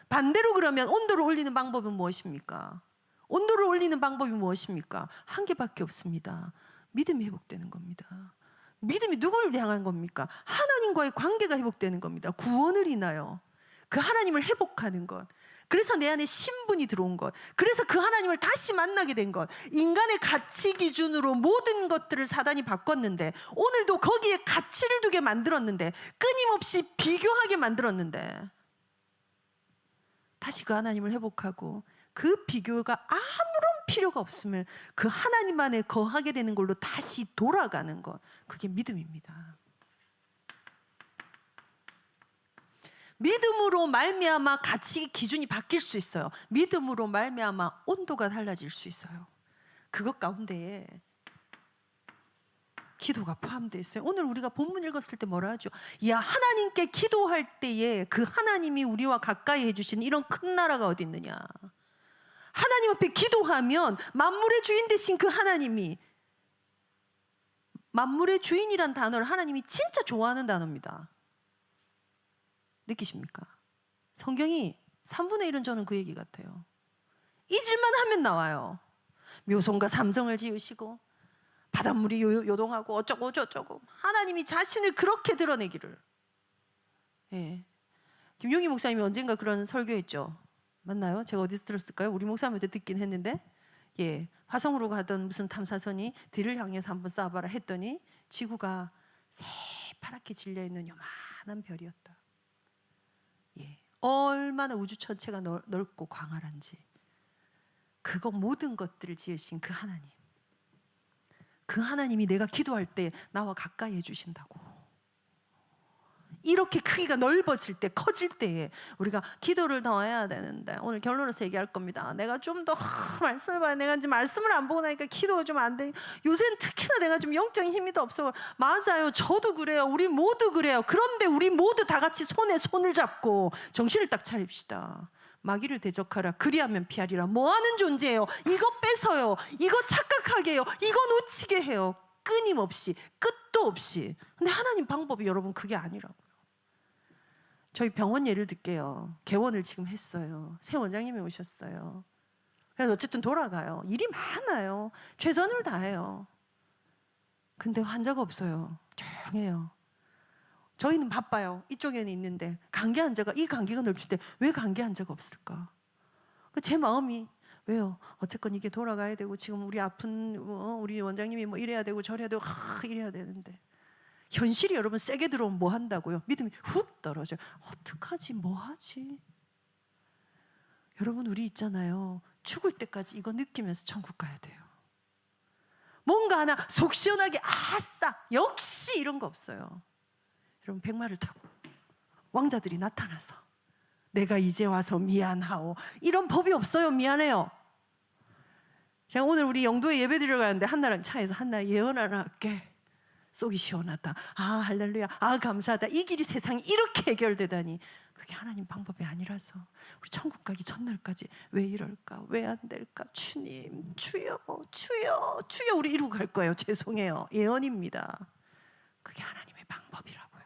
반대로 그러면 온도를 올리는 방법은 무엇입니까? 온도를 올리는 방법이 무엇입니까? 한 개밖에 없습니다. 믿음이 회복되는 겁니다. 믿음이 누구를 향한 겁니까? 하나님과의 관계가 회복되는 겁니다. 구원을 인하여 그 하나님을 회복하는 것, 그래서 내 안에 신분이 들어온 것, 그래서 그 하나님을 다시 만나게 된 것. 인간의 가치 기준으로 모든 것들을 사단이 바꿨는데, 오늘도 거기에 가치를 두게 만들었는데, 끊임없이 비교하게 만들었는데, 다시 그 하나님을 회복하고 그 비교가 아무런 필요가 없음을 그 하나님 안에 거하게 되는 걸로 다시 돌아가는 것, 그게 믿음입니다. 믿음으로 말미암아 가치 기준이 바뀔 수 있어요. 믿음으로 말미암아 온도가 달라질 수 있어요. 그것 가운데에 기도가 포함되어 있어요. 오늘 우리가 본문 읽었을 때 뭐라 하죠? 야, 하나님께 기도할 때에 그 하나님이 우리와 가까이 해주신 이런 큰 나라가 어디 있느냐. 하나님 앞에 기도하면 만물의 주인 되신 그 하나님이, 만물의 주인이란 단어를 하나님이 진짜 좋아하는 단어입니다. 느끼십니까? 성경이 3분의 1은 저는 그 얘기 같아요. 잊을만 하면 나와요. 묘송과 삼성을 지으시고 바닷물이 요동하고 어쩌고 저쩌고 하나님이 자신을 그렇게 드러내기를. 김용희 목사님이 언젠가 그런 설교했죠. 맞나요? 제가 어디서 들었을까요? 우리 목사님한테 듣긴 했는데, 화성으로 가던 무슨 탐사선이 들을 향해서 한번 쏴봐라 했더니 지구가 새파랗게 질려있는 요만한 별이었다. 얼마나 우주 전체가 넓고 광활한지. 그거 모든 것들을 지으신 그 하나님, 그 하나님이 내가 기도할 때 나와 가까이 해주신다고. 이렇게 크기가 넓어질 때, 커질 때에 우리가 기도를 더 해야 되는데, 오늘 결론에서 얘기할 겁니다. 내가 좀 더 말씀을 봐야, 내가 이제 말씀을 안 보고 나니까 기도가 좀 안 돼. 요새는 특히나 내가 좀 영적인 힘이 더 없어. 맞아요, 저도 그래요. 우리 모두 그래요. 그런데 우리 모두 다 같이 손에 손을 잡고 정신을 딱 차립시다. 마귀를 대적하라, 그리하면 피하리라. 뭐하는 존재예요? 이거 뺏어요, 이거 착각하게 해요, 이거 놓치게 해요. 끊임없이, 끝도 없이. 근데 하나님 방법이 여러분 그게 아니라고요. 저희 병원 예를 들게요. 개원을 지금 했어요. 새 원장님이 오셨어요. 그래서 어쨌든 돌아가요. 일이 많아요. 최선을 다해요. 근데 환자가 없어요. 조용해요. 저희는 바빠요. 이쪽에는 있는데 감기 환자가, 이 감기가 넓힐 때 왜 감기 환자가 없을까? 제 마음이, 왜요? 어쨌건 이게 돌아가야 되고, 지금 우리 아픈 우리 원장님이 뭐 이래야 되고 저래야 되고 이래야 되는데, 현실이 여러분 세게 들어오면 뭐 한다고요? 믿음이 훅 떨어져요. 어떡하지? 뭐 하지? 여러분, 우리 있잖아요. 죽을 때까지 이거 느끼면서 천국 가야 돼요. 뭔가 하나 속 시원하게 아싸 역시 이런 거 없어요. 여러분, 백마를 타고 왕자들이 나타나서 내가 이제 와서 미안하오, 이런 법이 없어요. 미안해요. 제가 오늘 우리 영도에 예배 드리러 가는데 한나랑 차에서, 한나 예언 하나 할게. 속이 시원하다. 아 할렐루야. 아 감사하다. 이 길이 세상이 이렇게 해결되다니. 그게 하나님 방법이 아니라서 우리 천국 가기 전날까지 왜 이럴까? 왜 안 될까? 주님, 주여, 주여, 주여 우리 이러고 갈 거예요. 죄송해요. 예언입니다. 그게 하나님의 방법이라고요.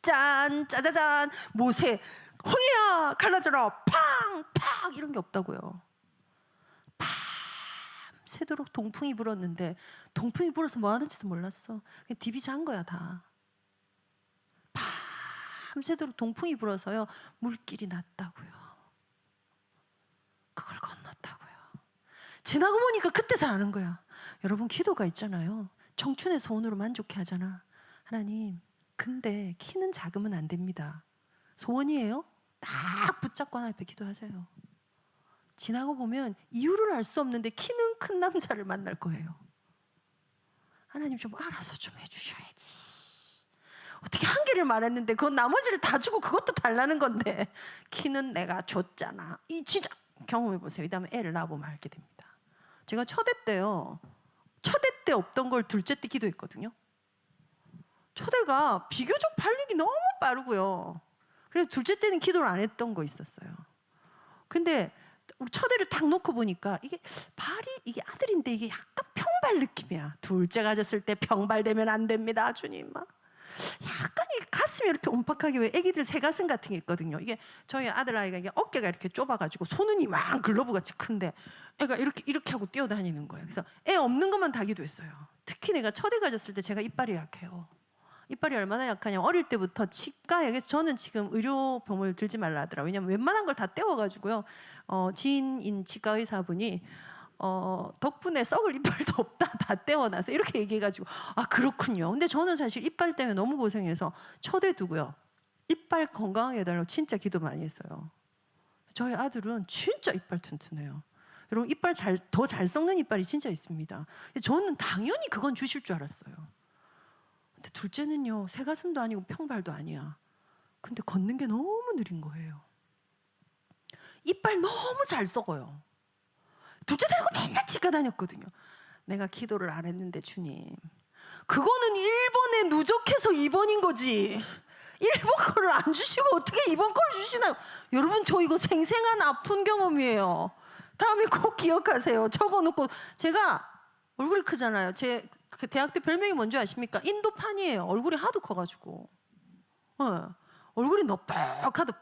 짠, 짜자잔, 모세, 홍해야 갈라져라, 팡, 팡 이런 게 없다고요. 밤새도록 동풍이 불었는데 동풍이 불어서 뭐 하는지도 몰랐어. 그냥 디비 잔 거야 다. 밤새도록 동풍이 불어서요 물길이 났다고요. 그걸 건넜다고요. 지나고 보니까 그때서 아는 거야. 여러분 기도가 있잖아요. 청춘의 소원으로 만족해 하잖아. 하나님 근데 키는 작으면 안 됩니다. 소원이에요? 딱 붙잡고 하나님 앞에 기도하세요. 지나고 보면 이유를 알 수 없는데 키는 큰 남자를 만날 거예요. 하나님 좀 알아서 좀 해주셔야지. 어떻게 한 개를 말했는데 그건 나머지를 다 주고 그것도 달라는 건데 키는 내가 줬잖아. 이 진짜 경험해 보세요. 이 다음에 애를 낳아보면 알게 됩니다. 제가 첫애 때요. 첫애 때 없던 걸 둘째 때 기도했거든요. 첫애가 비교적 발육이 너무 빠르고요. 그래서 둘째 때는 기도를 안 했던 거 있었어요. 근데 우리 첫애를 딱 놓고 보니까 이게 발이 이게 아들인데 이게 약간 평발 느낌이야. 둘째 가졌을 때 평발되면 안 됩니다, 주님. 막 약간 이 가슴이 이렇게 온박하게 왜 애기들 새가슴 같은 게 있거든요. 이게 저희 아들 아이가 이게 어깨가 이렇게 좁아가지고 손은이 막 글러브 같이 큰데 애가 이렇게 하고 뛰어다니는 거예요. 그래서 애 없는 것만 다 기도했어요. 특히 내가 첫애 가졌을 때 제가 이빨이 약해요. 이빨이 얼마나 약하냐면 어릴 때부터 치과에 그래서 저는 지금 의료보험을 들지 말라 하더라고요. 왜냐면 웬만한 걸 다 떼워가지고요. 지인인 치과 의사분이 덕분에 썩을 이빨도 없다 다 떼어놔서 이렇게 얘기해가지고 아 그렇군요. 근데 저는 사실 이빨 때문에 너무 고생해서 첫애 두고요. 이빨 건강하게 해달라고 진짜 기도 많이 했어요. 저희 아들은 진짜 이빨 튼튼해요. 여러분 이빨 더 잘 썩는 이빨이 진짜 있습니다. 저는 당연히 그건 주실 줄 알았어요. 근데 둘째는요 새가슴도 아니고 평발도 아니야. 근데 걷는 게 너무 느린 거예요. 이빨 너무 잘 썩어요. 둘째 데리고 맨날 치과 다녔거든요. 내가 기도를 안 했는데 주님 그거는 1번에 누적해서 2번인 거지 1번 거를 안 주시고 어떻게 2번 거를 주시나요? 여러분 저 이거 생생한 아픈 경험이에요. 다음에 꼭 기억하세요. 적어놓고 제가 얼굴이 크잖아요. 제 대학 때 별명이 뭔지 아십니까? 인도판이에요. 얼굴이 하도 커가지고 얼굴이 너뻑하도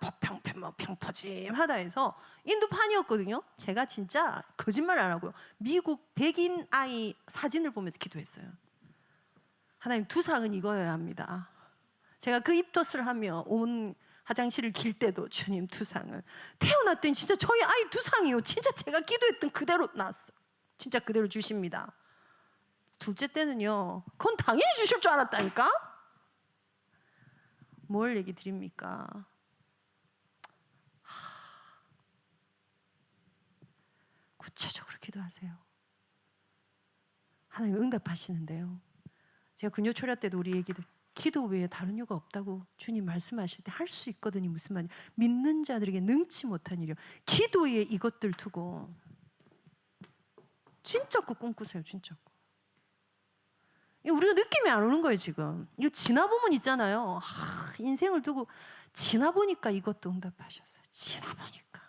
평퍼짐하다 해서 인도판이었거든요. 제가 진짜 거짓말 안 하고요. 미국 백인 아이 사진을 보면서 기도했어요. 하나님 두상은 이거여야 합니다. 제가 그 입덧을 하며 온 화장실을 길 때도 주님 두상을 태어났더니 진짜 저희 아이 두상이요. 진짜 제가 기도했던 그대로 나왔어요. 진짜 그대로 주십니다. 둘째 때는요. 그건 당연히 주실 줄 알았다니까. 뭘 얘기 드립니까? 구체적으로 기도하세요. 하나님 응답하시는데요. 제가 근요 초려 때도 우리 얘기들 기도 외에 다른 이유가 없다고 주님 말씀하실 때 할 수 있거든요. 무슨 말이에요? 믿는 자들에게 능치 못한 일이요. 기도에 이것들 두고 진짜 그 꿈꾸세요. 진짜. 우리가 느낌이 안 오는 거예요 지금. 이거 지나보면 있잖아요. 인생을 두고 지나보니까 이것도 응답하셨어요. 지나보니까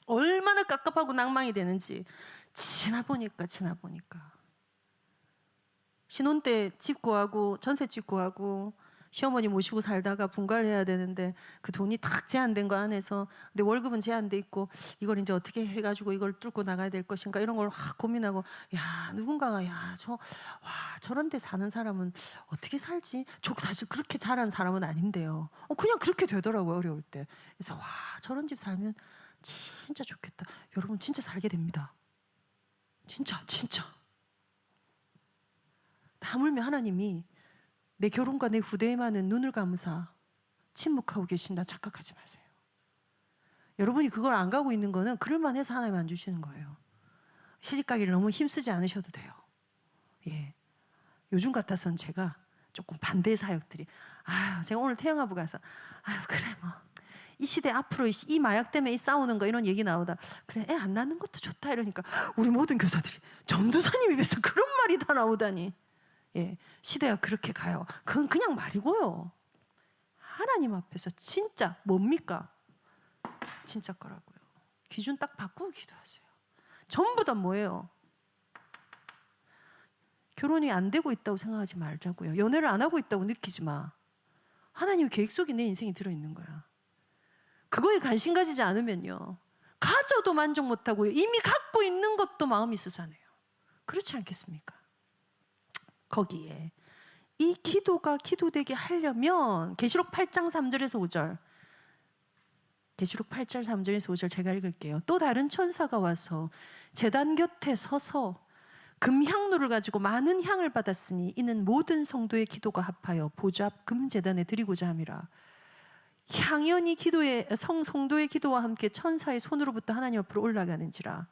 얼마나 깝깝하고 낭망이 되는지 지나보니까 신혼 때 집 구하고 전셋집 구하고 시어머니 모시고 살다가 분가를 해야 되는데 그 돈이 딱 제한된 거 안에서 근데 월급은 제한돼 있고 이걸 이제 어떻게 해가지고 이걸 뚫고 나가야 될 것인가 이런 걸 고민하고 야 누군가가 저런 데 사는 사람은 어떻게 살지? 저 사실 그렇게 잘한 사람은 아닌데요. 그냥 그렇게 되더라고요 어려울 때. 그래서 저런 집 살면 진짜 좋겠다. 여러분 진짜 살게 됩니다. 진짜. 하물며 하나님이 내 결혼과 내 후대에만은 눈을 감으사 침묵하고 계신다 착각하지 마세요. 여러분이 그걸 안 가고 있는 거는 그럴만 해서 하나님 안 주시는 거예요. 시집가기를 너무 힘쓰지 않으셔도 돼요. 예. 요즘 같아서는 제가 조금 반대 사역들이 제가 오늘 태영아부 가서 그래 뭐 이 시대 앞으로 이 마약 때문에 싸우는 거 이런 얘기 나오다 그래 애 안 낳는 것도 좋다 이러니까 우리 모든 교사들이 전도사님 입에서 그런 말이 다 나오다니. 예, 시대가 그렇게 가요. 그건 그냥 말이고요. 하나님 앞에서 진짜 뭡니까? 진짜 거라고요. 기준 딱 바꾸고 기도하세요. 전부 다 뭐예요? 결혼이 안 되고 있다고 생각하지 말자고요. 연애를 안 하고 있다고 느끼지 마. 하나님 계획 속에 내 인생이 들어있는 거야. 그거에 관심 가지지 않으면요, 가져도 만족 못하고요, 이미 갖고 있는 것도 마음이 스산해요. 그렇지 않겠습니까? 거기에 이 기도가 기도되게 하려면 계시록 8장 3절에서 5절, 계시록 8장 3절에서 5절 제가 읽을게요. 또 다른 천사가 와서 제단 곁에 서서 금향로를 가지고 많은 향을 받았으니 이는 모든 성도의 기도가 합하여 보좌 앞 금제단에 드리고자 함이라. 향연이 성도의 기도와 함께 천사의 손으로부터 하나님 앞으로 올라가는지라.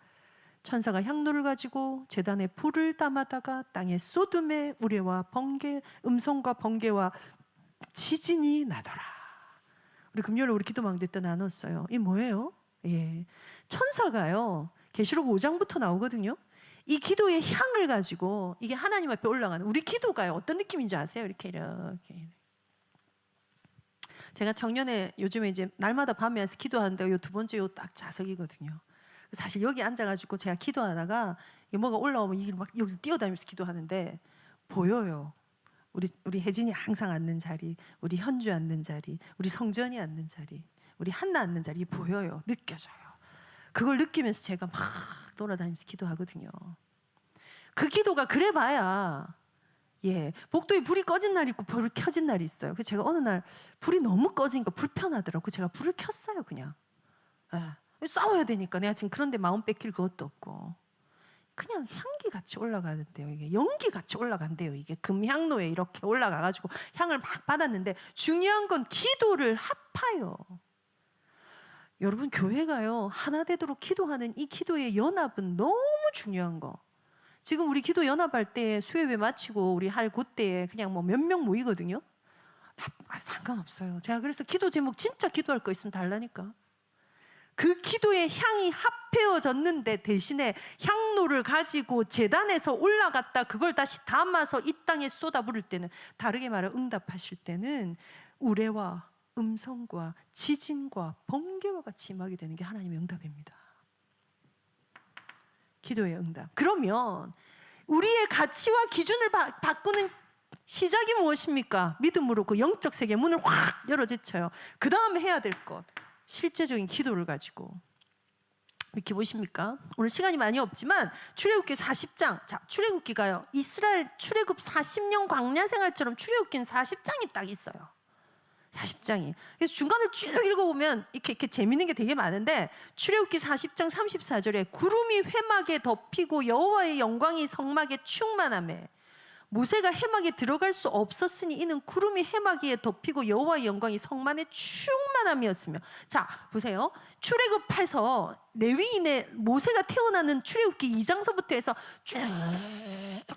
천사가 향로를 가지고 제단에 불을 담아다가 땅에 쏟음에 우레와 번개, 음성과 번개와 지진이 나더라. 우리 금요일에 우리 기도망대 때 나눴어요. 이 뭐예요? 예, 천사가요, 계시록 5장부터 나오거든요. 이 기도의 향을 가지고 이게 하나님 앞에 올라가는, 우리 기도가요 어떤 느낌인지 아세요? 이렇게 제가 작년에, 요즘에 이제 날마다 밤에 와서 기도하는데 요 두 번째 요 딱 좌석이거든요. 사실 여기 앉아가지고 제가 기도하다가 뭐가 올라오면 이게 막 여기 뛰어다니면서 기도하는데 보여요. 우리 혜진이 항상 앉는 자리, 우리 현주 앉는 자리, 우리 성전이 앉는 자리, 우리 한나 앉는 자리 보여요. 느껴져요. 그걸 느끼면서 제가 막 돌아다니면서 기도하거든요. 그 기도가 그래봐야, 예, 복도에 불이 꺼진 날이 있고 불이 켜진 날이 있어요. 그래서 제가 어느 날 불이 너무 꺼지니까 불편하더라고. 제가 불을 켰어요. 그냥. 예, 싸워야 되니까 내가 지금 그런데 마음 뺏길 그것도 없고 그냥 향기같이 올라가는데요. 이게 연기같이 올라간대요. 이게 금향로에 이렇게 올라가가지고 향을 막 받았는데, 중요한 건 기도를 합하여. 여러분, 교회가요 하나 되도록 기도하는 이 기도의 연합은 너무 중요한 거. 지금 우리 기도 연합할 때 수요예배 마치고 우리 할 그때에 그냥 뭐 몇 명 모이거든요. 상관없어요. 제가 그래서 기도 제목 진짜 기도할 거 있으면 달라니까. 그 기도의 향이 합해졌는데 대신에 향로를 가지고 제단에서 올라갔다 그걸 다시 담아서 이 땅에 쏟아 부을 때는, 다르게 말해 응답하실 때는 우레와 음성과 지진과 번개와 같이 임하게 되는 게 하나님의 응답입니다. 기도의 응답. 그러면 우리의 가치와 기준을 바꾸는 시작이 무엇입니까? 믿음으로 그 영적 세계 문을 확 열어제쳐요. 그 다음에 해야 될 것, 실제적인 기도를 가지고. 이렇게 보십니까? 오늘 시간이 많이 없지만 출애굽기 40장. 자, 출애굽기가요, 이스라엘 출애굽 40년 광야 생활처럼 출애굽기는 40장이 딱 있어요. 40장이. 그래서 중간을 쭉 읽어보면 이렇게 재밌는 게 되게 많은데, 출애굽기 40장 34절에 구름이 회막에 덮이고 여호와의 영광이 성막에 충만하매 모세가 해막에 들어갈 수 없었으니 이는 구름이 해막에 덮이고 여호와의 영광이 성만에 충만함이었으며. 자, 보세요. 출애굽해서 레위인의 모세가 태어나는 출애굽기 2장서부터 해서 쭉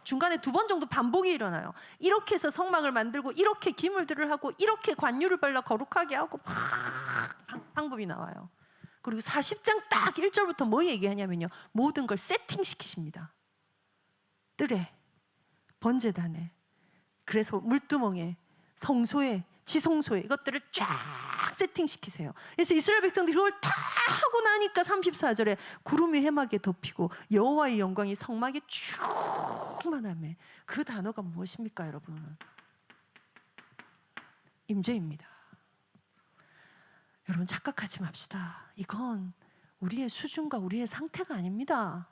중간에 2번 정도 반복이 일어나요. 이렇게 해서 성막을 만들고 이렇게 기물들을 하고 이렇게 관유를 발라 거룩하게 하고 막 방법이 나와요. 그리고 40장 딱 1절부터 뭐 얘기하냐면요, 모든 걸 세팅시키십니다. 뜰에, 번제단에, 그래서 물두멍에, 성소에, 지성소에 이것들을 쫙 세팅시키세요. 그래서 이스라엘 백성들이 그걸 다 하고 나니까 34절에 구름이 해막에 덮이고 여호와의 영광이 성막에 충만하매. 그 단어가 무엇입니까, 여러분? 임재입니다. 여러분, 착각하지 맙시다. 이건 우리의 수준과 우리의 상태가 아닙니다.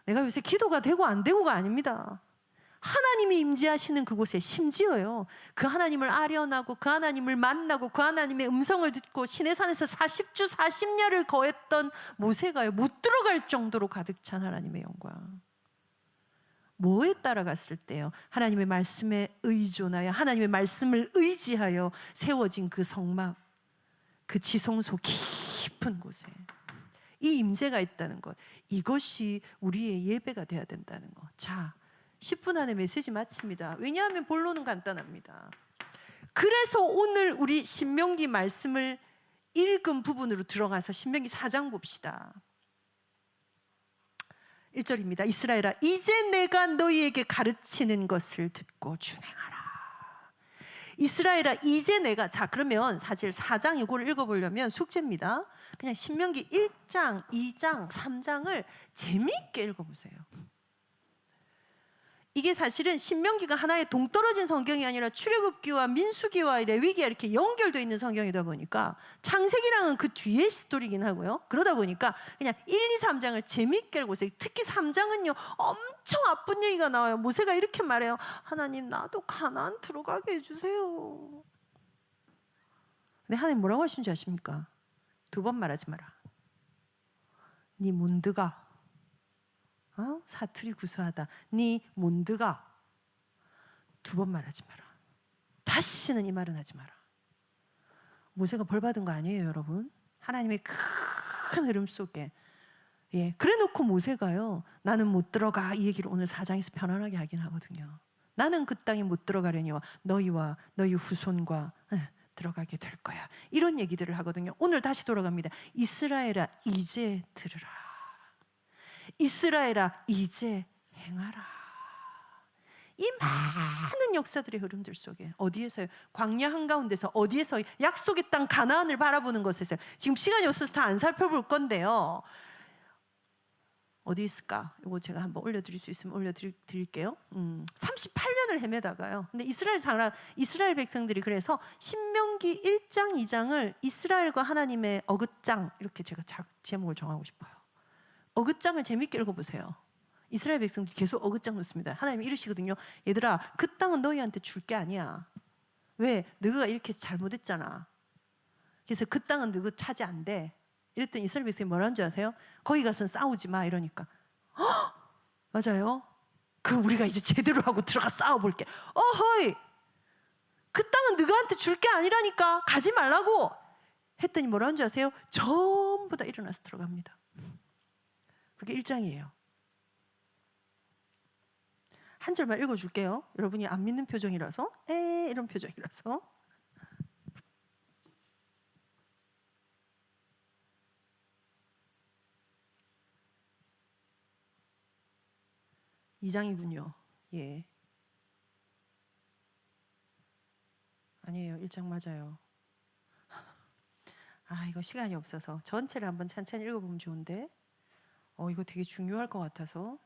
내가 요새 기도가 되고 안 되고가 아닙니다. 하나님이 임재하시는 그곳에, 심지어요, 그 하나님을 아련하고 그 하나님을 만나고 그 하나님의 음성을 듣고 시내산에서 40주 40야를 거했던 모세가요, 못 들어갈 정도로 가득 찬 하나님의 영광. 뭐에 따라갔을 때요? 하나님의 말씀에 의존하여, 하나님의 말씀을 의지하여 세워진 그 성막, 그 지성소 깊은 곳에 이 임재가 있다는 것, 이것이 우리의 예배가 돼야 된다는 것. 자, 10분 안에 메시지 마칩니다. 왜냐하면 본론은 간단합니다. 그래서 오늘 우리 신명기 말씀을 읽은 부분으로 들어가서 신명기 4장 봅시다. 1절입니다. 이스라엘아, 이제 내가 너희에게 가르치는 것을 듣고 준행하라. 이스라엘아 이제 내가 자 그러면 사실 4장 이걸 읽어보려면 숙제입니다. 그냥 신명기 1장, 2장, 3장을 재미있게 읽어보세요. 이게 사실은 신명기가 하나의 동떨어진 성경이 아니라 출애굽기와 민수기와 레위기와 이렇게 연결되어 있는 성경이다 보니까 창세기랑은 그 뒤의 스토리긴 하고요. 그러다 보니까 그냥 1, 2, 3장을 재미있게 읽으세요. 특히 3장은요 엄청 아픈 얘기가 나와요. 모세가 이렇게 말해요. 하나님 나도 가나안 들어가게 해주세요. 근데 하나님 뭐라고 하신 줄 아십니까? 2번 말하지 마라. 네 몬드가 사투리 구수하다. 네 몬드가 2번 말하지 마라. 다시는 이 말은 하지 마라. 모세가 벌 받은 거 아니에요, 여러분? 하나님의 큰 흐름 속에. 그래놓고 모세가요, 나는 못 들어가 이 얘기를 오늘 4장에서 편안하게 하긴 하거든요. 나는 그 땅에 못 들어가려니와 너희와 너희 후손과 들어가게 될 거야. 이런 얘기들을 하거든요. 오늘 다시 돌아갑니다. 이스라엘아 이제 들으라. 이스라엘아 이제 행하라. 이 많은 역사들의 흐름들 속에 어디에서요? 광야 한가운데서 어디에서 약속의 땅 가나안을 바라보는 것에서 지금 시간이 없어서 다 안 살펴볼 건데요. 어디 있을까? 이거 제가 한번 올려드릴 수 있으면 올려드릴게요. 38년을 헤매다가요. 근데 이스라엘 백성들이 그래서 신명기 1장, 2장을 이스라엘과 하나님의 어긋장 이렇게 제가 제목을 정하고 싶어요. 어긋장을 재밌게 읽어보세요. 이스라엘 백성들이 계속 어긋장 놓습니다. 하나님이 이러시거든요. 얘들아 그 땅은 너희한테 줄 게 아니야. 왜? 너희가 이렇게 잘못했잖아. 그래서 그 땅은 너희 차지 안 돼. 이랬더니 이스라엘 백성이 뭐라는 줄 아세요? 거기 가서는 싸우지 마 이러니까 맞아요. 그럼 우리가 이제 제대로 하고 들어가 싸워볼게. 어허이 그 땅은 너희한테 줄 게 아니라니까 가지 말라고 했더니 뭐라는 줄 아세요? 전부 다 일어나서 들어갑니다. 그게 1장이에요. 한 절만 읽어줄게요. 여러분이 안 믿는 표정이라서 이런 표정이라서 2장이군요. 아니에요. 1장 맞아요. 이거 시간이 없어서 전체를 한번 찬찬히 읽어보면 좋은데 이거 되게 중요할 것 같아서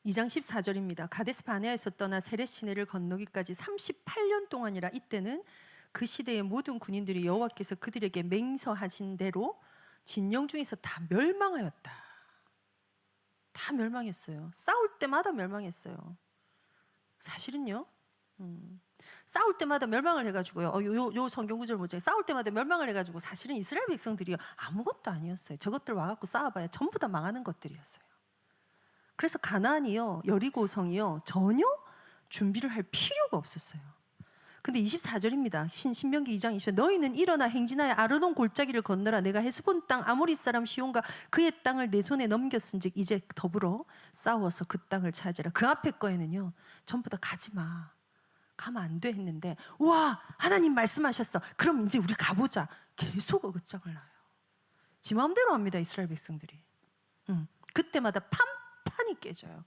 (2장 14절입니다) 가데스 바네아에서 떠나 세렛 시내를 건너기까지 38년 동안이라 이때는 그 시대의 모든 군인들이 여호와께서 그들에게 맹서하신 대로 진영 중에서 다 멸망하였다. 다 멸망했어요. 싸울 때마다 멸망했어요. 사실은요. 싸울 때마다 멸망을 해가지고요. 요 성경 구절 보자. 싸울 때마다 멸망을 해가지고 사실은 이스라엘 백성들이 아무것도 아니었어요. 저것들 와갖고 싸워봐야 전부 다 망하는 것들이었어요. 그래서 가나안이요, 여리고성이요 전혀 준비를 할 필요가 없었어요. 근데 24절입니다. 신명기 2장 20절 너희는 일어나 행진하여 아르논 골짜기를 건너라. 내가 헤스본 땅 아모리 사람 시온과 그의 땅을 내 손에 넘겼은즉 이제 더불어 싸워서 그 땅을 차지하라. 그 앞에 거에는요 전부 다 가지 마. 가면 안 돼 했는데 와 하나님 말씀하셨어. 그럼 이제 우리 가보자. 계속 어긋장을 놔요. 지 마음대로 합니다. 이스라엘 백성들이. 그때마다 판판이 깨져요.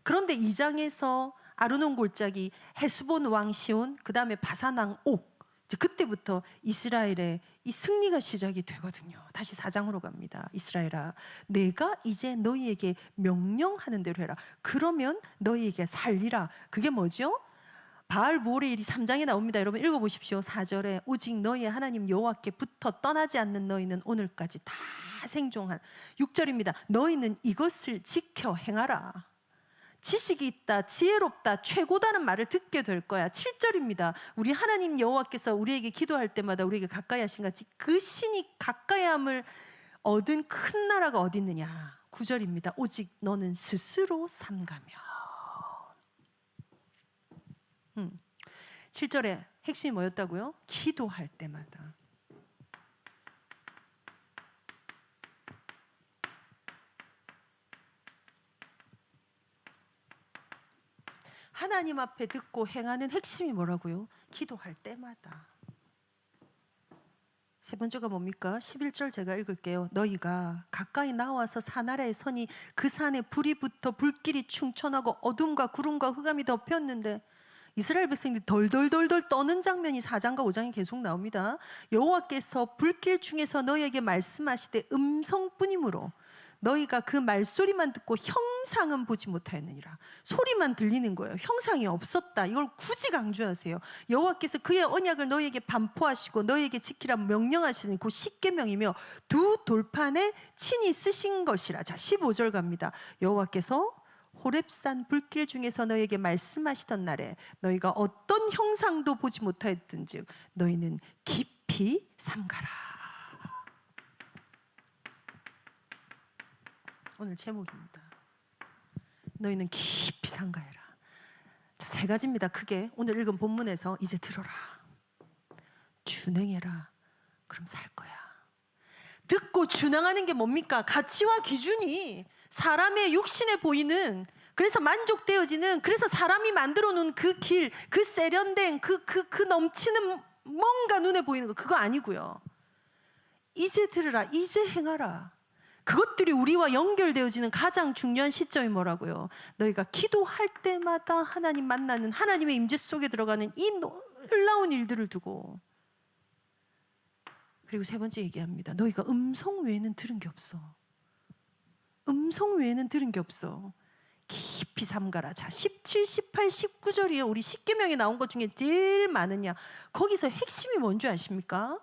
그런데 2장에서 아르논 골짜기, 헤스본 왕 시온, 그 다음에 바산 왕 옥, 이제 그때부터 이스라엘의 이 승리가 시작이 되거든요. 다시 4장으로 갑니다. 이스라엘아, 내가 이제 너희에게 명령하는 대로 해라. 그러면 너희에게 살리라. 그게 뭐죠? 바알 보레일이 3장에 나옵니다. 여러분 읽어보십시오. 4절에 오직 너희의 하나님 여호와께부터 떠나지 않는 너희는 오늘까지 다 생존한. 6절입니다. 너희는 이것을 지켜 행하라. 지식이 있다, 지혜롭다, 최고다는 말을 듣게 될 거야. 7절입니다. 우리 하나님 여호와께서 우리에게 기도할 때마다 우리에게 가까이 하신 같이 그 신이 가까이함을 얻은 큰 나라가 어디 있느냐. 9절입니다. 오직 너는 스스로 삼가며. 7절에 핵심이 뭐였다고요? 기도할 때마다. 하나님 앞에 듣고 행하는 핵심이 뭐라고요? 기도할 때마다. 세 번째가 뭡니까? 11절 제가 읽을게요. 너희가 가까이 나와서 산 아래에 서니 그 산에 불이 붙어 불길이 충천하고 어둠과 구름과 흑암이 덮였는데 이스라엘 백성들이 덜덜덜덜 떠는 장면이 4장과 5장에 계속 나옵니다. 여호와께서 불길 중에서 너희에게 말씀하시되 음성뿐이므로 너희가 그 말소리만 듣고 형상은 보지 못하였느니라. 소리만 들리는 거예요. 형상이 없었다. 이걸 굳이 강조하세요. 여호와께서 그의 언약을 너희에게 반포하시고 너희에게 지키라 명령하시는 그 십계명이며 두 돌판에 친히 쓰신 것이라. 자, 15절 갑니다. 여호와께서 호렙산 불길 중에서 너희에게 말씀하시던 날에 너희가 어떤 형상도 보지 못하였든즉 너희는 깊이 삼가라. 오늘 제목입니다. 너희는 깊이 삼가해라. 자, 세 가지입니다. 크게 오늘 읽은 본문에서 이제 들어라. 준행해라. 그럼 살 거야. 듣고 준행하는 게 뭡니까? 가치와 기준이 사람의 육신에 보이는, 그래서 만족되어지는, 그래서 사람이 만들어 놓은 그 길, 그 세련된 그 넘치는 뭔가 눈에 보이는 거, 그거 아니고요. 이제 들으라. 이제 행하라. 그것들이 우리와 연결되어지는 가장 중요한 시점이 뭐라고요? 너희가 기도할 때마다 하나님 만나는, 하나님의 임재 속에 들어가는 이 놀라운 일들을 두고, 그리고 세 번째 얘기합니다. 너희가 음성 외에는 들은 게 없어. 음성 외에는 들은 게 없어. 깊이 삼가라. 자, 17, 18, 19절이에요. 우리 십계명에 나온 것 중에 제일 많으냐. 거기서 핵심이 뭔지 아십니까?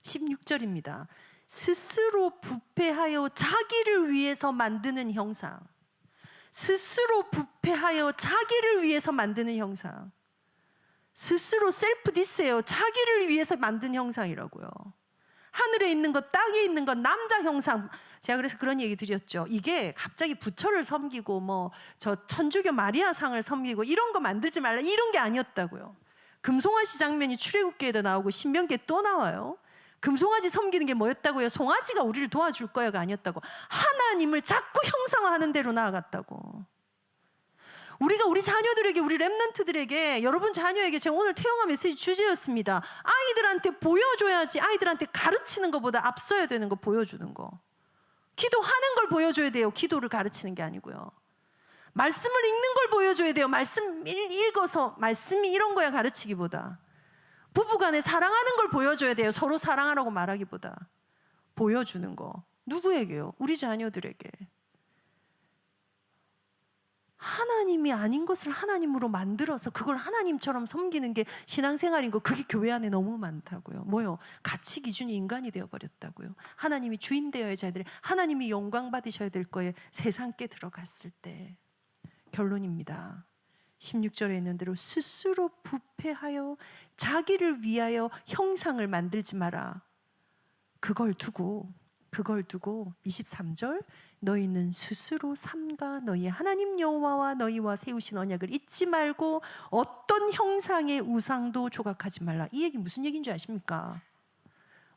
16절입니다. 스스로 부패하여 자기를 위해서 만드는 형상. 스스로 부패하여 자기를 위해서 만드는 형상. 스스로 셀프 디스예요. 자기를 위해서 만든 형상이라고요. 하늘에 있는 것, 땅에 있는 것, 남자 형상. 제가 그래서 그런 얘기 드렸죠. 이게 갑자기 부처를 섬기고 뭐 저 천주교 마리아상을 섬기고 이런 거 만들지 말라, 이런 게 아니었다고요. 금송아지 장면이 출애굽기에도 나오고 신명기에 또 나와요. 금송아지 섬기는 게 뭐였다고요? 송아지가 우리를 도와줄 거야가 아니었다고. 하나님을 자꾸 형상화하는 대로 나아갔다고. 우리가 우리 자녀들에게, 우리 랩런트들에게, 여러분 자녀에게, 제가 오늘 태영아 메시지 주제였습니다. 아이들한테 보여줘야지. 아이들한테 가르치는 것보다 앞서야 되는 거, 보여주는 거. 기도하는 걸 보여줘야 돼요. 기도를 가르치는 게 아니고요. 말씀을 읽는 걸 보여줘야 돼요. 말씀 읽어서 말씀이 이런 거야 가르치기보다. 부부간에 사랑하는 걸 보여줘야 돼요. 서로 사랑하라고 말하기보다. 보여주는 거. 누구에게요? 우리 자녀들에게. 하나님이 아닌 것을 하나님으로 만들어서 그걸 하나님처럼 섬기는 게 신앙생활인 거, 그게 교회 안에 너무 많다고요. 뭐요? 가치 기준이 인간이 되어버렸다고요. 하나님이 주인 되어야 자들이, 하나님이 영광 받으셔야 될 거에 세상께 들어갔을 때. 결론입니다. 16절에 있는 대로 스스로 부패하여 자기를 위하여 형상을 만들지 마라. 그걸 두고 23절 너희는 스스로 삼가 너희의 하나님 여호와와 너희와 세우신 언약을 잊지 말고 어떤 형상의 우상도 조각하지 말라. 이 얘기 무슨 얘기인 줄 아십니까?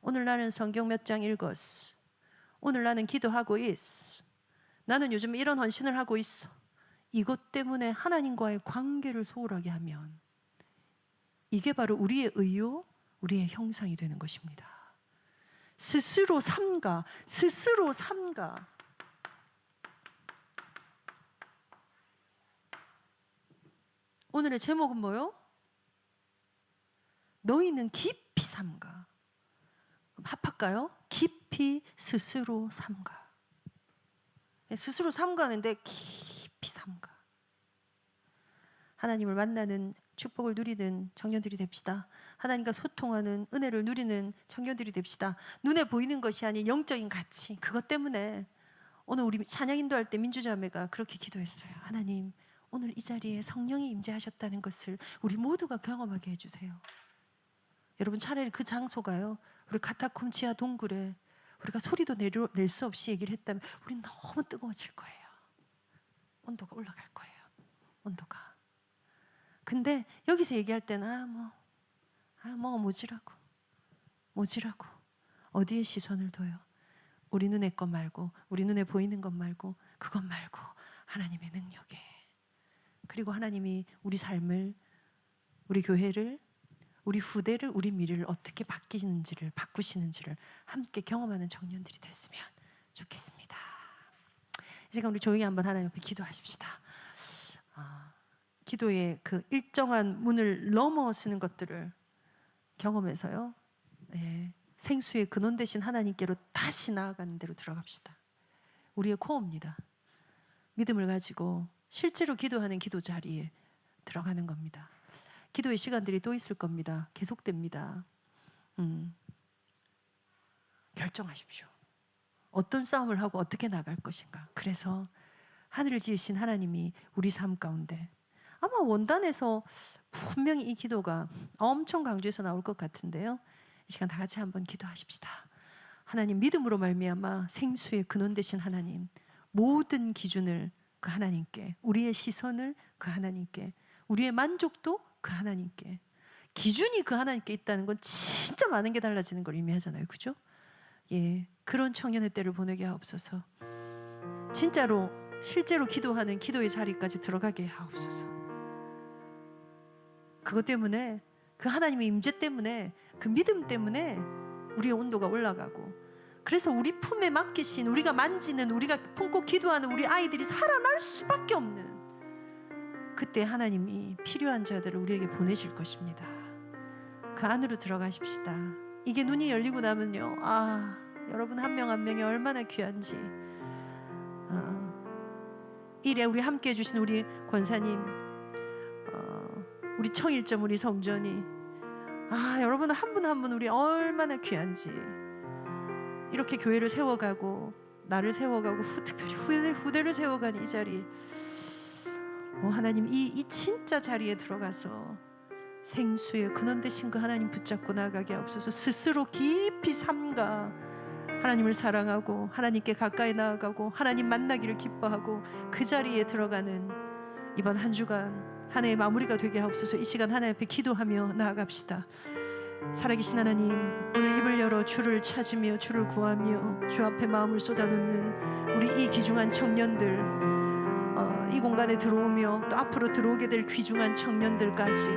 오늘 나는 성경 몇 장 읽었어. 오늘 나는 기도하고 있어. 나는 요즘 이런 헌신을 하고 있어. 이것 때문에 하나님과의 관계를 소홀하게 하면 이게 바로 우리의 의요, 우리의 형상이 되는 것입니다. 스스로 삼가, 스스로 삼가. 오늘의 제목은 뭐요? 너희는 깊이 삼가. 합할까요? 깊이 스스로 삼가. 스스로 삼가는데 깊이 삼가. 하나님을 만나는 축복을 누리는 청년들이 됩시다. 하나님과 소통하는 은혜를 누리는 청년들이 됩시다. 눈에 보이는 것이 아닌 영적인 가치, 그것 때문에 오늘 우리 찬양 인도할 때 민주자매가 그렇게 기도했어요. 하나님, 오늘 이 자리에 성령이 임재하셨다는 것을 우리 모두가 경험하게 해주세요. 여러분, 차라리 그 장소가요, 우리 카타콤 지하 동굴에 우리가 소리도 낼 수 없이 얘기를 했다면 우리 너무 뜨거워질 거예요. 온도가 올라갈 거예요. 온도가. 근데 여기서 얘기할 때는 모지라고 어디에 시선을 둬요? 우리 눈에 것 말고, 우리 눈에 보이는 것 말고, 그것 말고 하나님의 능력에. 그리고 하나님이 우리 삶을, 우리 교회를 우리 후대를, 우리 미래를 어떻게 바꾸시는지를 함께 경험하는 청년들이 됐으면 좋겠습니다. 이 시간 우리 조용히 한번 하나님 앞에 기도하십시다. 기도의 그 일정한 문을 넘어서는 것들을 경험해서요, 생수의 근원 되신 하나님께로 다시 나아가는 대로 들어갑시다. 우리의 코어입니다. 믿음을 가지고 실제로 기도하는 기도 자리에 들어가는 겁니다. 기도의 시간들이 또 있을 겁니다. 계속됩니다. 결정하십시오. 어떤 싸움을 하고 어떻게 나갈 것인가. 그래서 하늘을 지으신 하나님이 우리 삶 가운데 아마 원단에서 분명히 이 기도가 엄청 강조해서 나올 것 같은데요. 이 시간 다 같이 한번 기도하십시다. 하나님, 믿음으로 말미암아 생수의 근원 되신 하나님, 모든 기준을 그 하나님께, 우리의 시선을 그 하나님께, 우리의 만족도 그 하나님께, 기준이 그 하나님께 있다는 건 진짜 많은 게 달라지는 걸 의미하잖아요. 그죠? 그런 청년의 때를 보내게 하옵소서. 진짜로 실제로 기도하는 기도의 자리까지 들어가게 하옵소서. 그것 때문에, 그 하나님의 임재 때문에, 그 믿음 때문에 우리의 온도가 올라가고, 그래서 우리 품에 맡기신, 우리가 만지는, 우리가 품고 기도하는 우리 아이들이 살아날 수밖에 없는, 그때 하나님이 필요한 자들을 우리에게 보내실 것입니다. 그 안으로 들어가십시다. 이게 눈이 열리고 나면요, 여러분 한 명 한 명이 얼마나 귀한지. 이래 우리 함께 해주신 우리 권사님, 우리 청일점, 우리 성전이, 여러분 한 분 한 분 우리 얼마나 귀한지. 이렇게 교회를 세워가고 나를 세워가고 특별히 후대를 세워가는 이 자리, 하나님, 이 진짜 자리에 들어가서 생수의 근원 되신 그 하나님 붙잡고 나가게 하옵소서. 스스로 깊이 삼가 하나님을 사랑하고 하나님께 가까이 나아가고 하나님 만나기를 기뻐하고 그 자리에 들어가는 이번 한 주간 한 해의 마무리가 되게 하옵소서. 이 시간 하나님 앞에 기도하며 나아갑시다. 살아계신 하나님, 오늘 입을 열어 주를 찾으며 주를 구하며 주 앞에 마음을 쏟아놓는 우리 이 귀중한 청년들, 이 공간에 들어오며 또 앞으로 들어오게 될 귀중한 청년들까지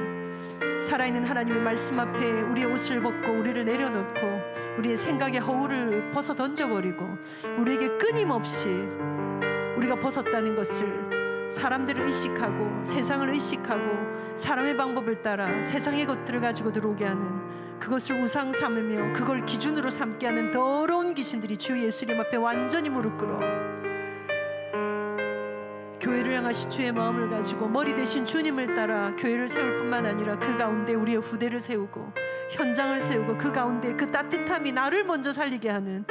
살아있는 하나님의 말씀 앞에 우리의 옷을 벗고 우리를 내려놓고 우리의 생각의 허울을 벗어 던져버리고 우리에게 끊임없이 우리가 벗었다는 것을 사람들을 의식하고 세상을 의식하고 사람의 방법을 따라 세상의 것들을 가지고 들어오게 하는, 그것을 우상 삼으며 그걸 기준으로 삼게 하는 더러운 귀신들이 주 예수님 앞에 완전히 무릎 꿇어 교회를 향하신 주의 마음을 가지고 머리 대신 주님을 따라 교회를 세울 뿐만 아니라 그 가운데 우리의 후대를 세우고 현장을 세우고 그 가운데 그 따뜻함이 나를 먼저 살리게 하는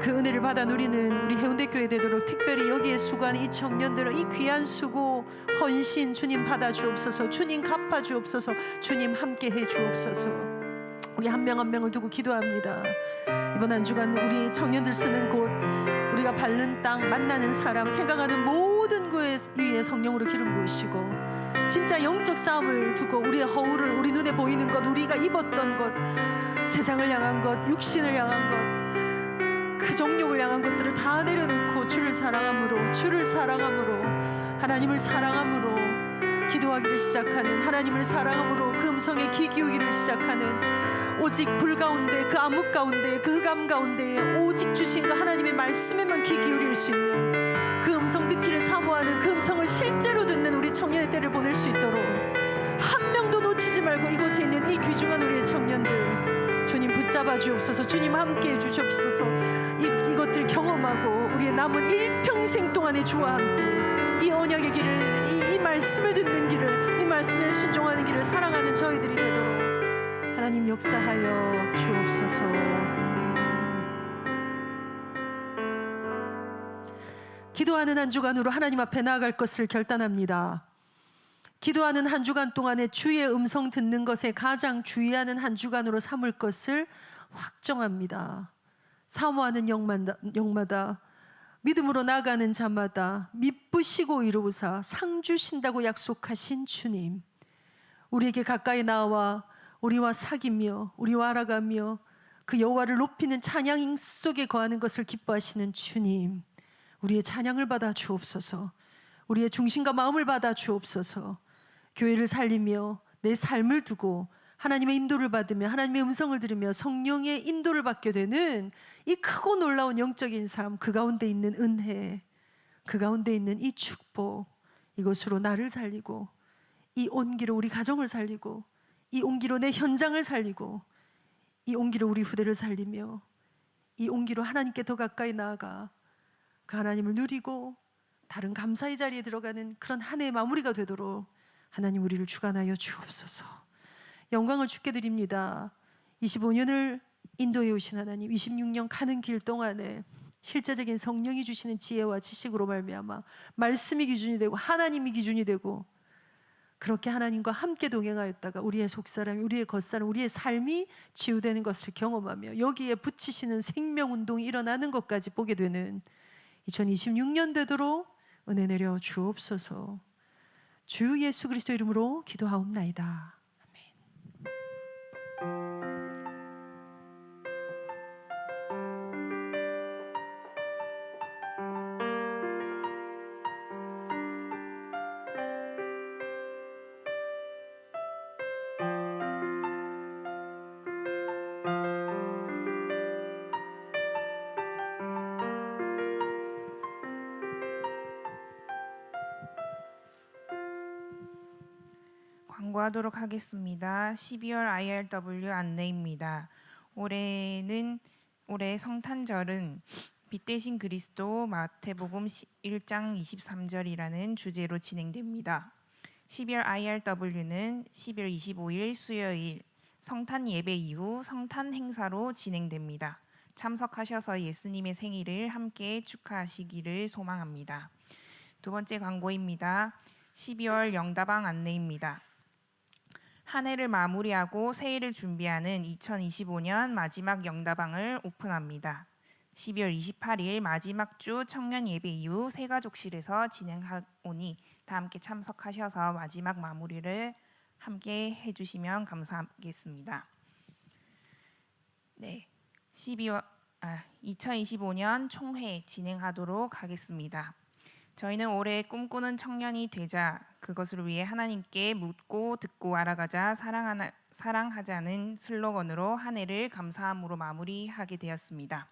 그 은혜를 받아 누리는 우리 해운대 교회 되도록, 특별히 여기에 수고하는 이 청년들은 이 귀한 수고 헌신 주님 받아 주옵소서. 주님 갚아 주옵소서. 주님 함께 해 주옵소서. 우리 한 명 한 명을 두고 기도합니다. 이번 한 주간 우리 청년들 쓰는 곳, 우리가 밟는 땅, 만나는 사람, 생각하는 모든 그 위에 성령으로 기름 부으시고 진짜 영적 싸움을 두고 우리의 허울을, 우리 눈에 보이는 것, 우리가 입었던 것, 세상을 향한 것, 육신을 향한 것, 그 정욕을 향한 것들을 다 내려놓고 주를 사랑함으로 하나님을 사랑함으로 기도하기를 시작하는, 하나님을 사랑함으로 그 음성에 귀 기울이기를 시작하는, 오직 불 가운데, 그 암흑 가운데, 그 흑암 가운데 오직 주신 그 하나님의 말씀에만 귀 기울일 수 있는, 그 음성 듣기를 사모하는, 그 음성을 실제로 듣는 우리 청년의 때를 보낼 수 있도록 한 명도 놓치지 말고 이곳에 있는 이 귀중한 우리의 청년들 주님 붙잡아 주옵소서. 주님 함께 해 주시옵소서. 이것들 경험하고 우리의 남은 일평생 동안의 주와 함께 이 언약의 길을, 이 말씀을 듣는 길을, 이 말씀에 순종하는 길을 사랑하는 저희들이 되도록 하나님 역사하여 주옵소서. 기도하는 한 주간으로 하나님 앞에 나아갈 것을 결단합니다. 기도하는 한 주간 동안에 주의 음성 듣는 것에 가장 주의하는 한 주간으로 삼을 것을 확정합니다. 사모하는 영마다 믿음으로 나아가는 자마다 미쁘시고 이루사 상 주신다고 약속하신 주님, 우리에게 가까이 나와 우리와 사귀며 우리와 알아가며 그 여호와를 높이는 찬양 속에 거하는 것을 기뻐하시는 주님, 우리의 찬양을 받아 주옵소서. 우리의 중심과 마음을 받아 주옵소서. 교회를 살리며 내 삶을 두고 하나님의 인도를 받으며 하나님의 음성을 들으며 성령의 인도를 받게 되는 이 크고 놀라운 영적인 삶, 그 가운데 있는 은혜, 그 가운데 있는 이 축복, 이것으로 나를 살리고 이 온기로 우리 가정을 살리고 이 온기로 내 현장을 살리고 이 온기로 우리 후대를 살리며 이 온기로 하나님께 더 가까이 나아가 그 하나님을 누리고 다른 감사의 자리에 들어가는 그런 한 해의 마무리가 되도록 하나님 우리를 주관하여 주옵소서. 영광을 주께 드립니다. 25년을 인도해 오신 하나님, 26년 가는 길 동안에 실제적인 성령이 주시는 지혜와 지식으로 말미암아 말씀이 기준이 되고 하나님이 기준이 되고 그렇게 하나님과 함께 동행하였다가 우리의 속사람, 우리의 겉사람, 우리의 삶이 치유되는 것을 경험하며 여기에 붙이시는 생명운동이 일어나는 것까지 보게 되는 2026년 되도록 은혜 내려 주옵소서. 주 예수 그리스도 이름으로 기도하옵나이다. 광고하도록 하겠습니다. 12월 IRW 안내입니다. 올해 성탄절은 빛 대신 그리스도 마태복음 1장 23절이라는 주제로 진행됩니다. 12월 IRW는 12월 25일 수요일 성탄 예배 이후 성탄 행사로 진행됩니다. 참석하셔서 예수님의 생일을 함께 축하하시기를 소망합니다. 두 번째 광고입니다. 12월 영다방 안내입니다. 한 해를 마무리하고 새해를 준비하는 2025년 마지막 영다방을 오픈합니다. 12월 28일 마지막 주 청년 예배 이후 새가족실에서 진행하오니 다 함께 참석하셔서 마지막 마무리를 함께 해주시면 감사하겠습니다. 네, 2025년 총회 진행하도록 하겠습니다. 저희는 올해 꿈꾸는 청년이 되자 그것을 위해 하나님께 묻고 듣고 알아가자 사랑하자는 슬로건으로 한 해를 감사함으로 마무리하게 되었습니다.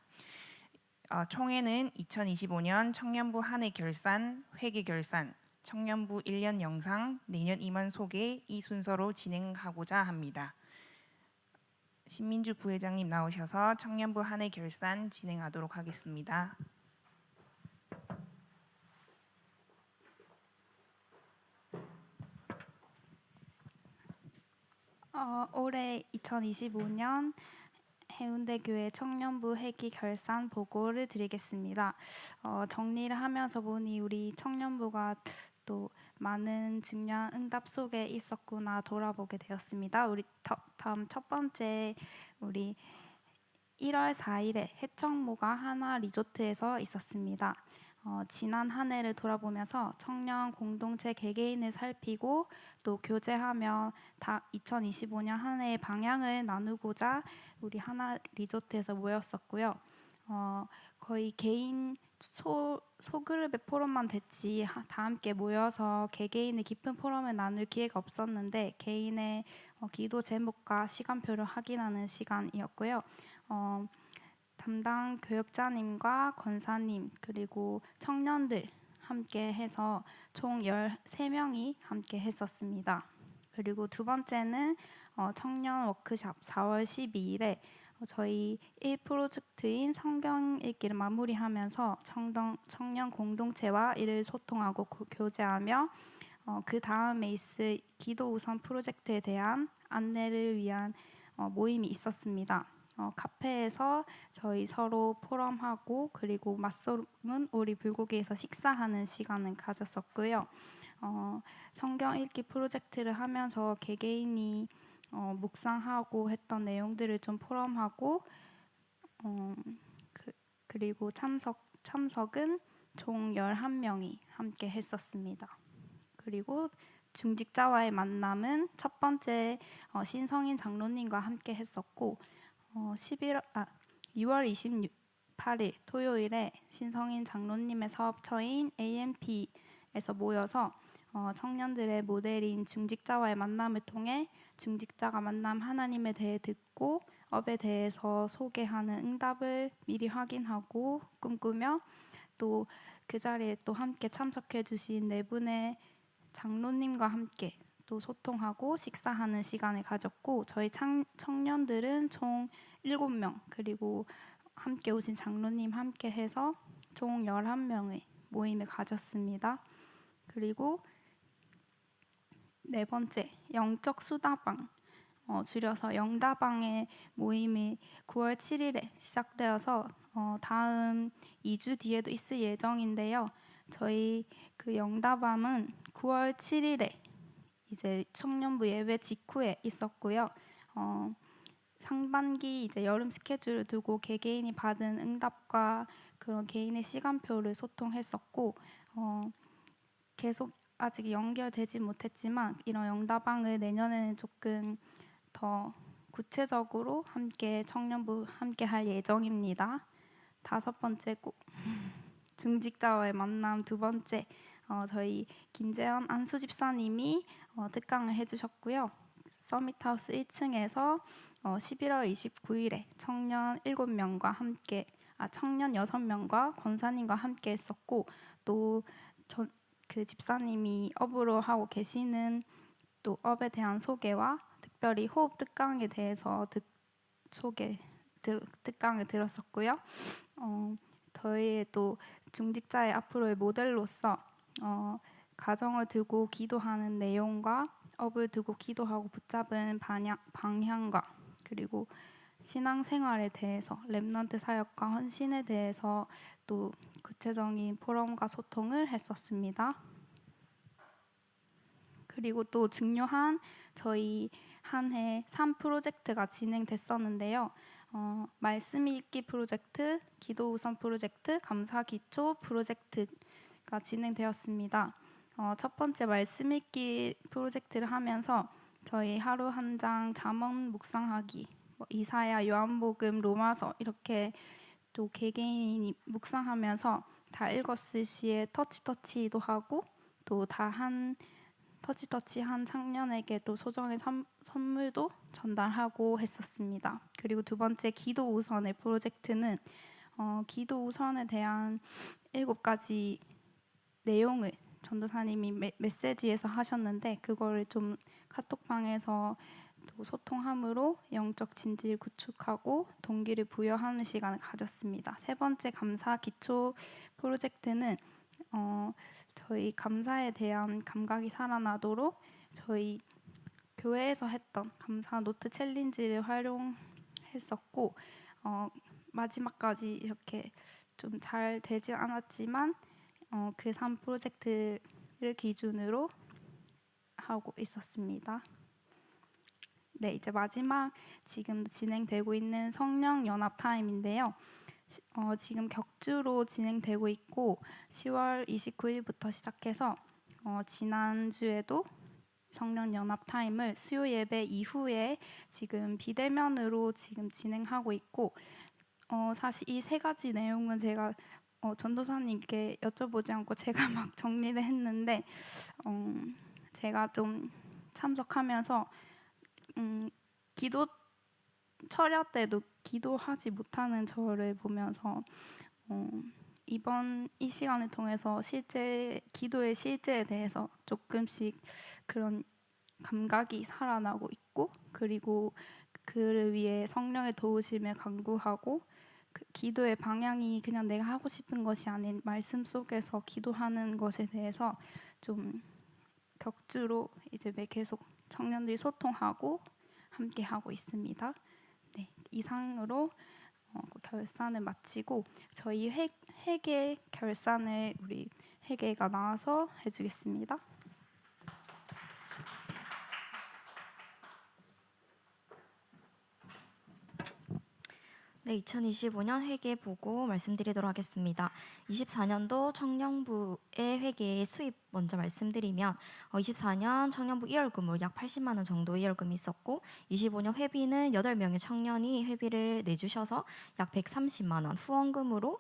총회는 2025년 청년부 한 해 결산, 회계 결산, 청년부 1년 영상, 내년 임원 소개 이 순서로 진행하고자 합니다. 신민주 부회장님 나오셔서 청년부 한 해 결산 진행하도록 하겠습니다. 올해 2025년 해운대교회 청년부 회기 결산 보고를 드리겠습니다. 정리를 하면서 보니 우리 청년부가 또 많은 중요한 응답 속에 있었구나 돌아보게 되었습니다. 우리 다음 첫 번째 우리 1월 4일에 해청모가 하나 리조트에서 있었습니다. 지난 한 해를 돌아보면서 청년 공동체 개개인을 살피고 또 교제하며 2025년 한 해의 방향을 나누고자 우리 하나 리조트에서 모였었고요. 거의 개인 소그룹의 포럼만 됐지 다 함께 모여서 개개인의 깊은 포럼을 나눌 기회가 없었는데 개인의 기도 제목과 시간표를 확인하는 시간이었고요. 담당 교역자님과 권사님 그리고 청년들 함께 해서 총 13명이 함께 했었습니다. 그리고 두 번째는 청년 워크샵 4월 12일에 저희 1프로젝트인 성경 읽기를 마무리하면서 청년 공동체와 이를 소통하고 교제하며 그 다음에 있을 기도 우선 프로젝트에 대한 안내를 위한 모임이 있었습니다. 카페에서 저희 서로 포럼하고 그리고 맛소문 오리 불고기에서 식사하는 시간을 가졌었고요. 성경 읽기 프로젝트를 하면서 개개인이 묵상하고 했던 내용들을 좀 포럼하고 그리고 참석은 총 11명이 함께 했었습니다. 그리고 중직자와의 만남은 첫 번째 신성인 장로님과 함께 했었고 6월 28일 토요일에 신성인 장로님의 사업처인 AMP에서 모여서 청년들의 모델인 중직자와의 만남을 통해 중직자가 만남 하나님에 대해 듣고 업에 대해서 소개하는 응답을 미리 확인하고 꿈꾸며 또 그 자리에 또 함께 참석해 주신 네 분의 장로님과 함께 또 소통하고 식사하는 시간을 가졌고 저희 청년들은 총 7명 그리고 함께 오신 장로님 함께 해서 총 11명의 모임을 가졌습니다. 그리고 네 번째, 영적 수다방, 줄여서 영다방의 모임이 9월 7일에 시작되어서 다음 2주 뒤에도 있을 예정인데요. 저희 그 영다방은 9월 7일에 이제 청년부 예배 직후에 있었고요. 상반기 이제 여름 스케줄을 두고 개개인이 받은 응답과 그런 개인의 시간표를 소통했었고 계속 아직 연결되지 못했지만 이런 영다방을 내년에는 조금 더 구체적으로 함께 청년부 함께 할 예정입니다. 다섯 번째 중직자와의 만남 두 번째 저희 김재현 안수 집사님이 특강을 해주셨고요. 서밋하우스 1층에서 11월 29일에 청년 7명과 함께 청년 6명과 권사님과 함께 했었고 또 그 집사님이 업으로 하고 계시는 또 업에 대한 소개와 특별히 호흡 특강에 대해서 특강을 들었었고요. 저희의 또 중직자의 앞으로의 모델로서 가정을 두고 기도하는 내용과 업을 두고 기도하고 붙잡은 방향과 그리고 신앙생활에 대해서 렘넌트 사역과 헌신에 대해서 또 구체적인 포럼과 소통을 했었습니다. 그리고 또 중요한 저희 한 해 3프로젝트가 진행됐었는데요. 말씀 읽기 프로젝트, 기도 우선 프로젝트, 감사 기초 프로젝트가 진행되었습니다. 첫 번째 말씀 읽기 프로젝트를 하면서 저희 하루 한 장 잠언 묵상하기, 이사야, 요한복음, 로마서 이렇게 또 개개인이 묵상하면서 다 읽었을 시에 터치도 하고 또 다 한 터치한 청년에게 또 소정의 선물도 전달하고 했었습니다. 그리고 두 번째 기도 우선의 프로젝트는 기도 우선에 대한 7가지 내용을 전도사님이 메시지에서 하셨는데 그거를 좀 카톡방에서 또 소통함으로 영적 진지를 구축하고 동기를 부여하는 시간을 가졌습니다. 세 번째 감사 기초 프로젝트는 저희 감사에 대한 감각이 살아나도록 저희 교회에서 했던 감사 노트 챌린지를 활용했었고 마지막까지 이렇게 좀 잘 되지 않았지만 그 3프로젝트를 기준으로 하고 있었습니다. 네, 이제 마지막 지금 진행되고 있는 성령 연합 타임인데요. 지금 격주로 진행되고 있고 10월 29일부터 시작해서 지난주에도 성령 연합 타임을 수요 예배 이후에 지금 비대면으로 지금 진행하고 있고 사실 이 3가지 내용은 제가 전도사님께 여쭤보지 않고 제가 막 정리를 했는데 제가 좀 참석하면서 기도 철야 때도 기도하지 못하는 저를 보면서 이번 이 시간을 통해서 실제 기도의 실제에 대해서 조금씩 그런 감각이 살아나고 있고 그리고 그를 위해 성령의 도우심을 간구하고 그 기도의 방향이 그냥 내가 하고 싶은 것이 아닌 말씀 속에서 기도하는 것에 대해서 좀 격주로 이제 계속 청년들이 소통하고 함께 하고 있습니다. 네, 이상으로 결산을 마치고 저희 회계 결산을 우리 회계가 나와서 해주겠습니다. 네, 2025년 회계 보고 말씀드리도록 하겠습니다. 24년도 청년부의 회계 수입 먼저 말씀드리면 24년 청년부 2월금으로 약 80만 원 정도 2월금이 있었고 25년 회비는 8명의 청년이 회비를 내주셔서 약 130만 원 후원금으로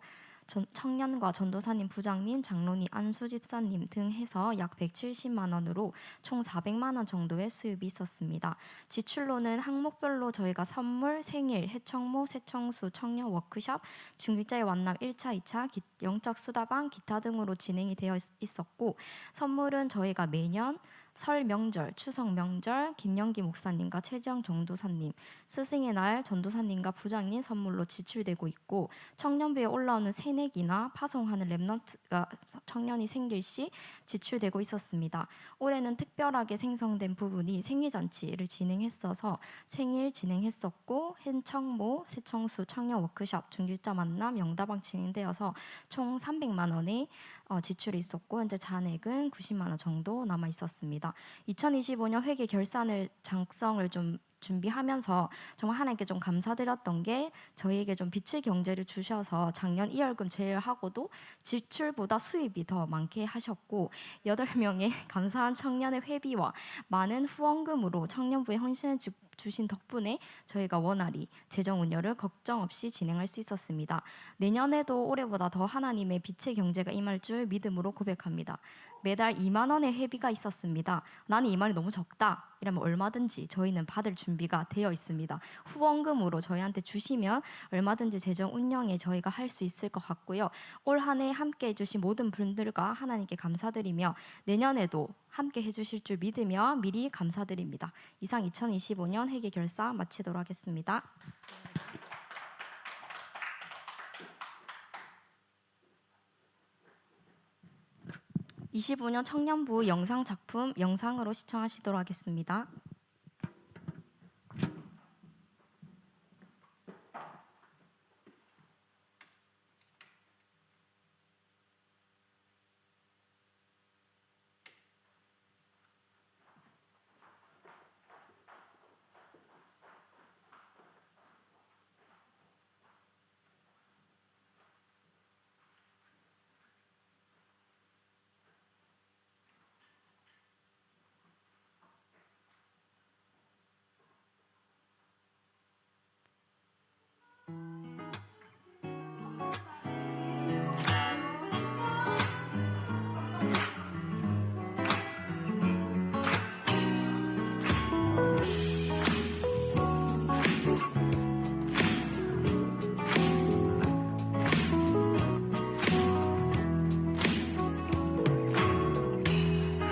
청년과 전도사님 부장님, 장로님, 안수 집사님 등 해서 약 170만 원으로 총 400만 원 정도의 수입이 있었습니다. 지출로는 항목별로 저희가 선물, 생일, 해청모, 새청수, 청년 워크숍, 중직자의 만남 1차, 2차, 영적 수다방, 기타 등으로 진행이 되어 있었고, 선물은 저희가 매년 설 명절, 추석 명절 김영기 목사님과 최지영 전도사님, 스승의 날 전도사님과 부장님 선물로 지출되고 있고, 청년부에 올라오는 새내기나 파송하는 랩넌트가 청년이 생길 시 지출되고 있었습니다. 올해는 특별하게 생성된 부분이 생일잔치를 진행했어서 생일 진행했었고, hen청모, 새청수, 청년 워크숍, 중직자 만남, 명다방 진행되어서 총 300만 원의 지출이 있었고, 현재 잔액은 90만 원 정도 남아 있었습니다. 2025년 회계 결산을 작성을 좀 준비하면서 정말 하나님께 좀 감사드렸던 게, 저희에게 좀 빛의 경제를 주셔서 작년 2월금 제외하고도 지출보다 수입이 더 많게 하셨고, 8명의 감사한 청년의 회비와 많은 후원금으로 청년부에 헌신을 주신 덕분에 저희가 원활히 재정 운영을 걱정 없이 진행할 수 있었습니다. 내년에도 올해보다 더 하나님의 빛의 경제가 임할 줄 믿음으로 고백합니다. 매달 2만 원의 회비가 있었습니다. 나는 2만 원이 너무 적다 이러면 얼마든지 저희는 받을 준비가 되어 있습니다. 후원금으로 저희한테 주시면 얼마든지 재정 운영에 저희가 할 수 있을 것 같고요. 올 한 해 함께 해주신 모든 분들과 하나님께 감사드리며, 내년에도 함께 해주실 줄 믿으며 미리 감사드립니다. 이상 2025년 회계 결산 마치도록 하겠습니다. 25년 청년부 영상 작품 영상으로 시청하시도록 하겠습니다.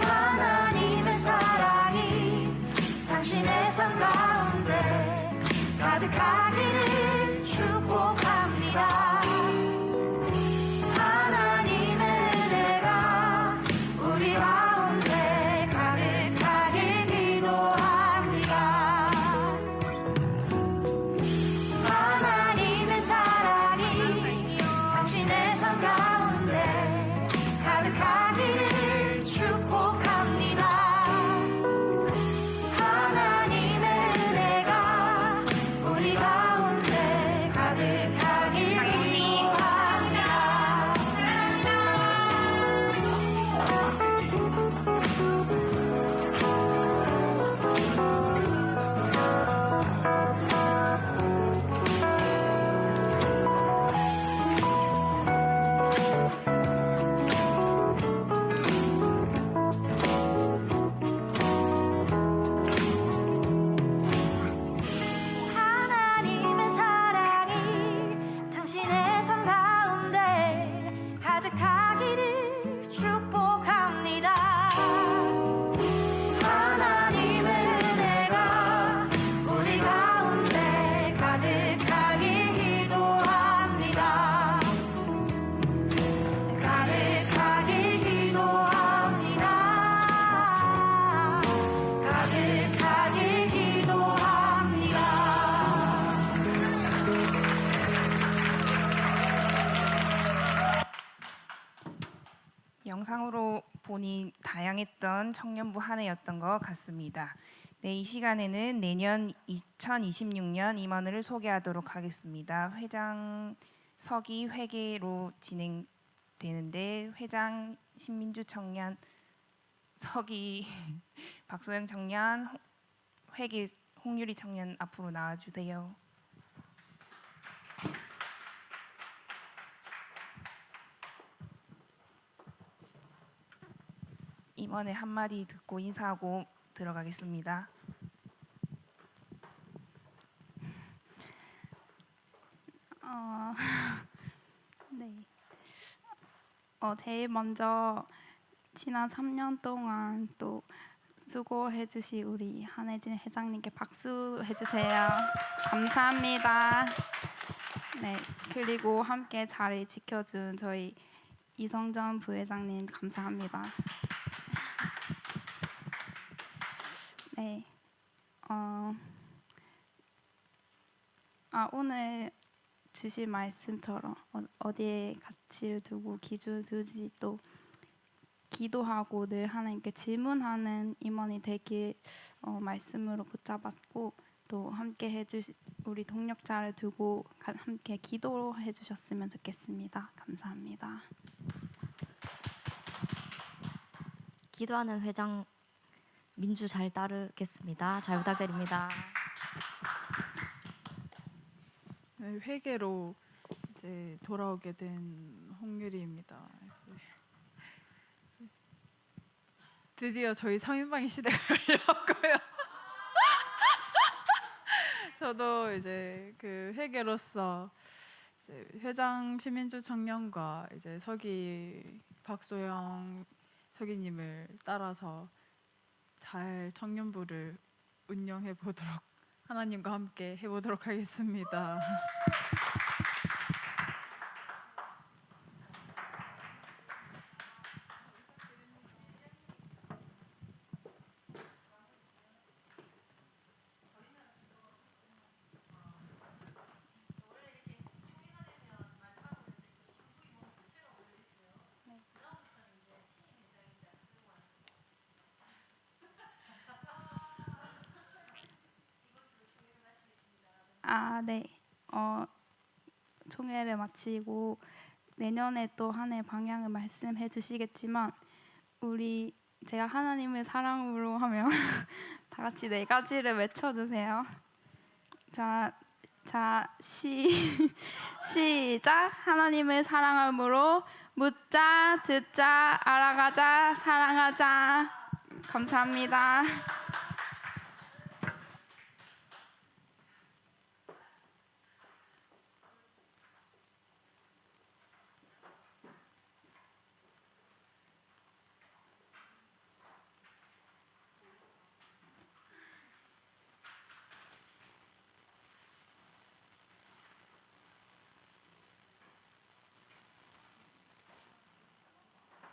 하나님의 사랑이 당신의 삶 가운데 가득하기를 축복합니다. 하나님의 은혜가 우리 가운데 가득하길 기도합니다. 하나님의 사랑이 당신의 삶 가운데 가득하기를 축복합니다. 하나님의 은혜가 우리 가운데 가득하길 기도합니다. 하나님의 사랑이 당신의 삶 가운데 가득하기를 축복합니다. 하나님의 은혜가 우리 가운데 가득하길 기도합니다. 가득하길 기도합니다. 가득하길 기도합니다. 영상으로 보니 다양했던 청년부 한 해였던 것 같습니다. 네, 이 시간에는 내년 2026년 임원을 소개하도록 하겠습니다. 회장 서기 회계로 진행되는데, 회장 신민주 청년, 서기 박소영 청년, 회계 홍유리 청년 앞으로 나와주세요. 임원의 한마디 듣고 인사하고 들어가겠습니다. 네. 제일 먼저 지난 3년 동안 또 수고해주신 우리 한혜진 회장님께 박수 해주세요. 감사합니다. 네. 그리고 함께 자리 지켜준 저희 이성전 부회장님 감사합니다. 네. 오늘 주신 말씀처럼 어디에 가치를 두고 기준을 두지 또 기도하고 늘 하나님께 질문하는 임원이 되길 말씀으로 붙잡았고 또 함께 해주신 우리 동력자를 두고 함께 기도해 주셨으면 좋겠습니다. 감사합니다. 기도하는 회장 민주 잘 따르겠습니다. 잘 부탁드립니다. 네, 회계로 이제 돌아오게 된 홍유리입니다. 이제 드디어 저희 3인방의 시대가 열렸고요. 저도 이제 그 회계로서 이제 회장 시민주 청년과 이제 서기 박소영 서기님을 따라서 잘 청년부를 운영해 보도록 하나님과 함께 해보도록 하겠습니다. 네. 총회를 마치고 내년에 또 한 해 방향을 말씀해 주시겠지만 제가 하나님을 사랑으로 하면 다 같이 네 가지를 외쳐주세요. 시작. 하나님을 사랑함으로 묻자, 듣자, 알아가자, 사랑하자. 감사합니다.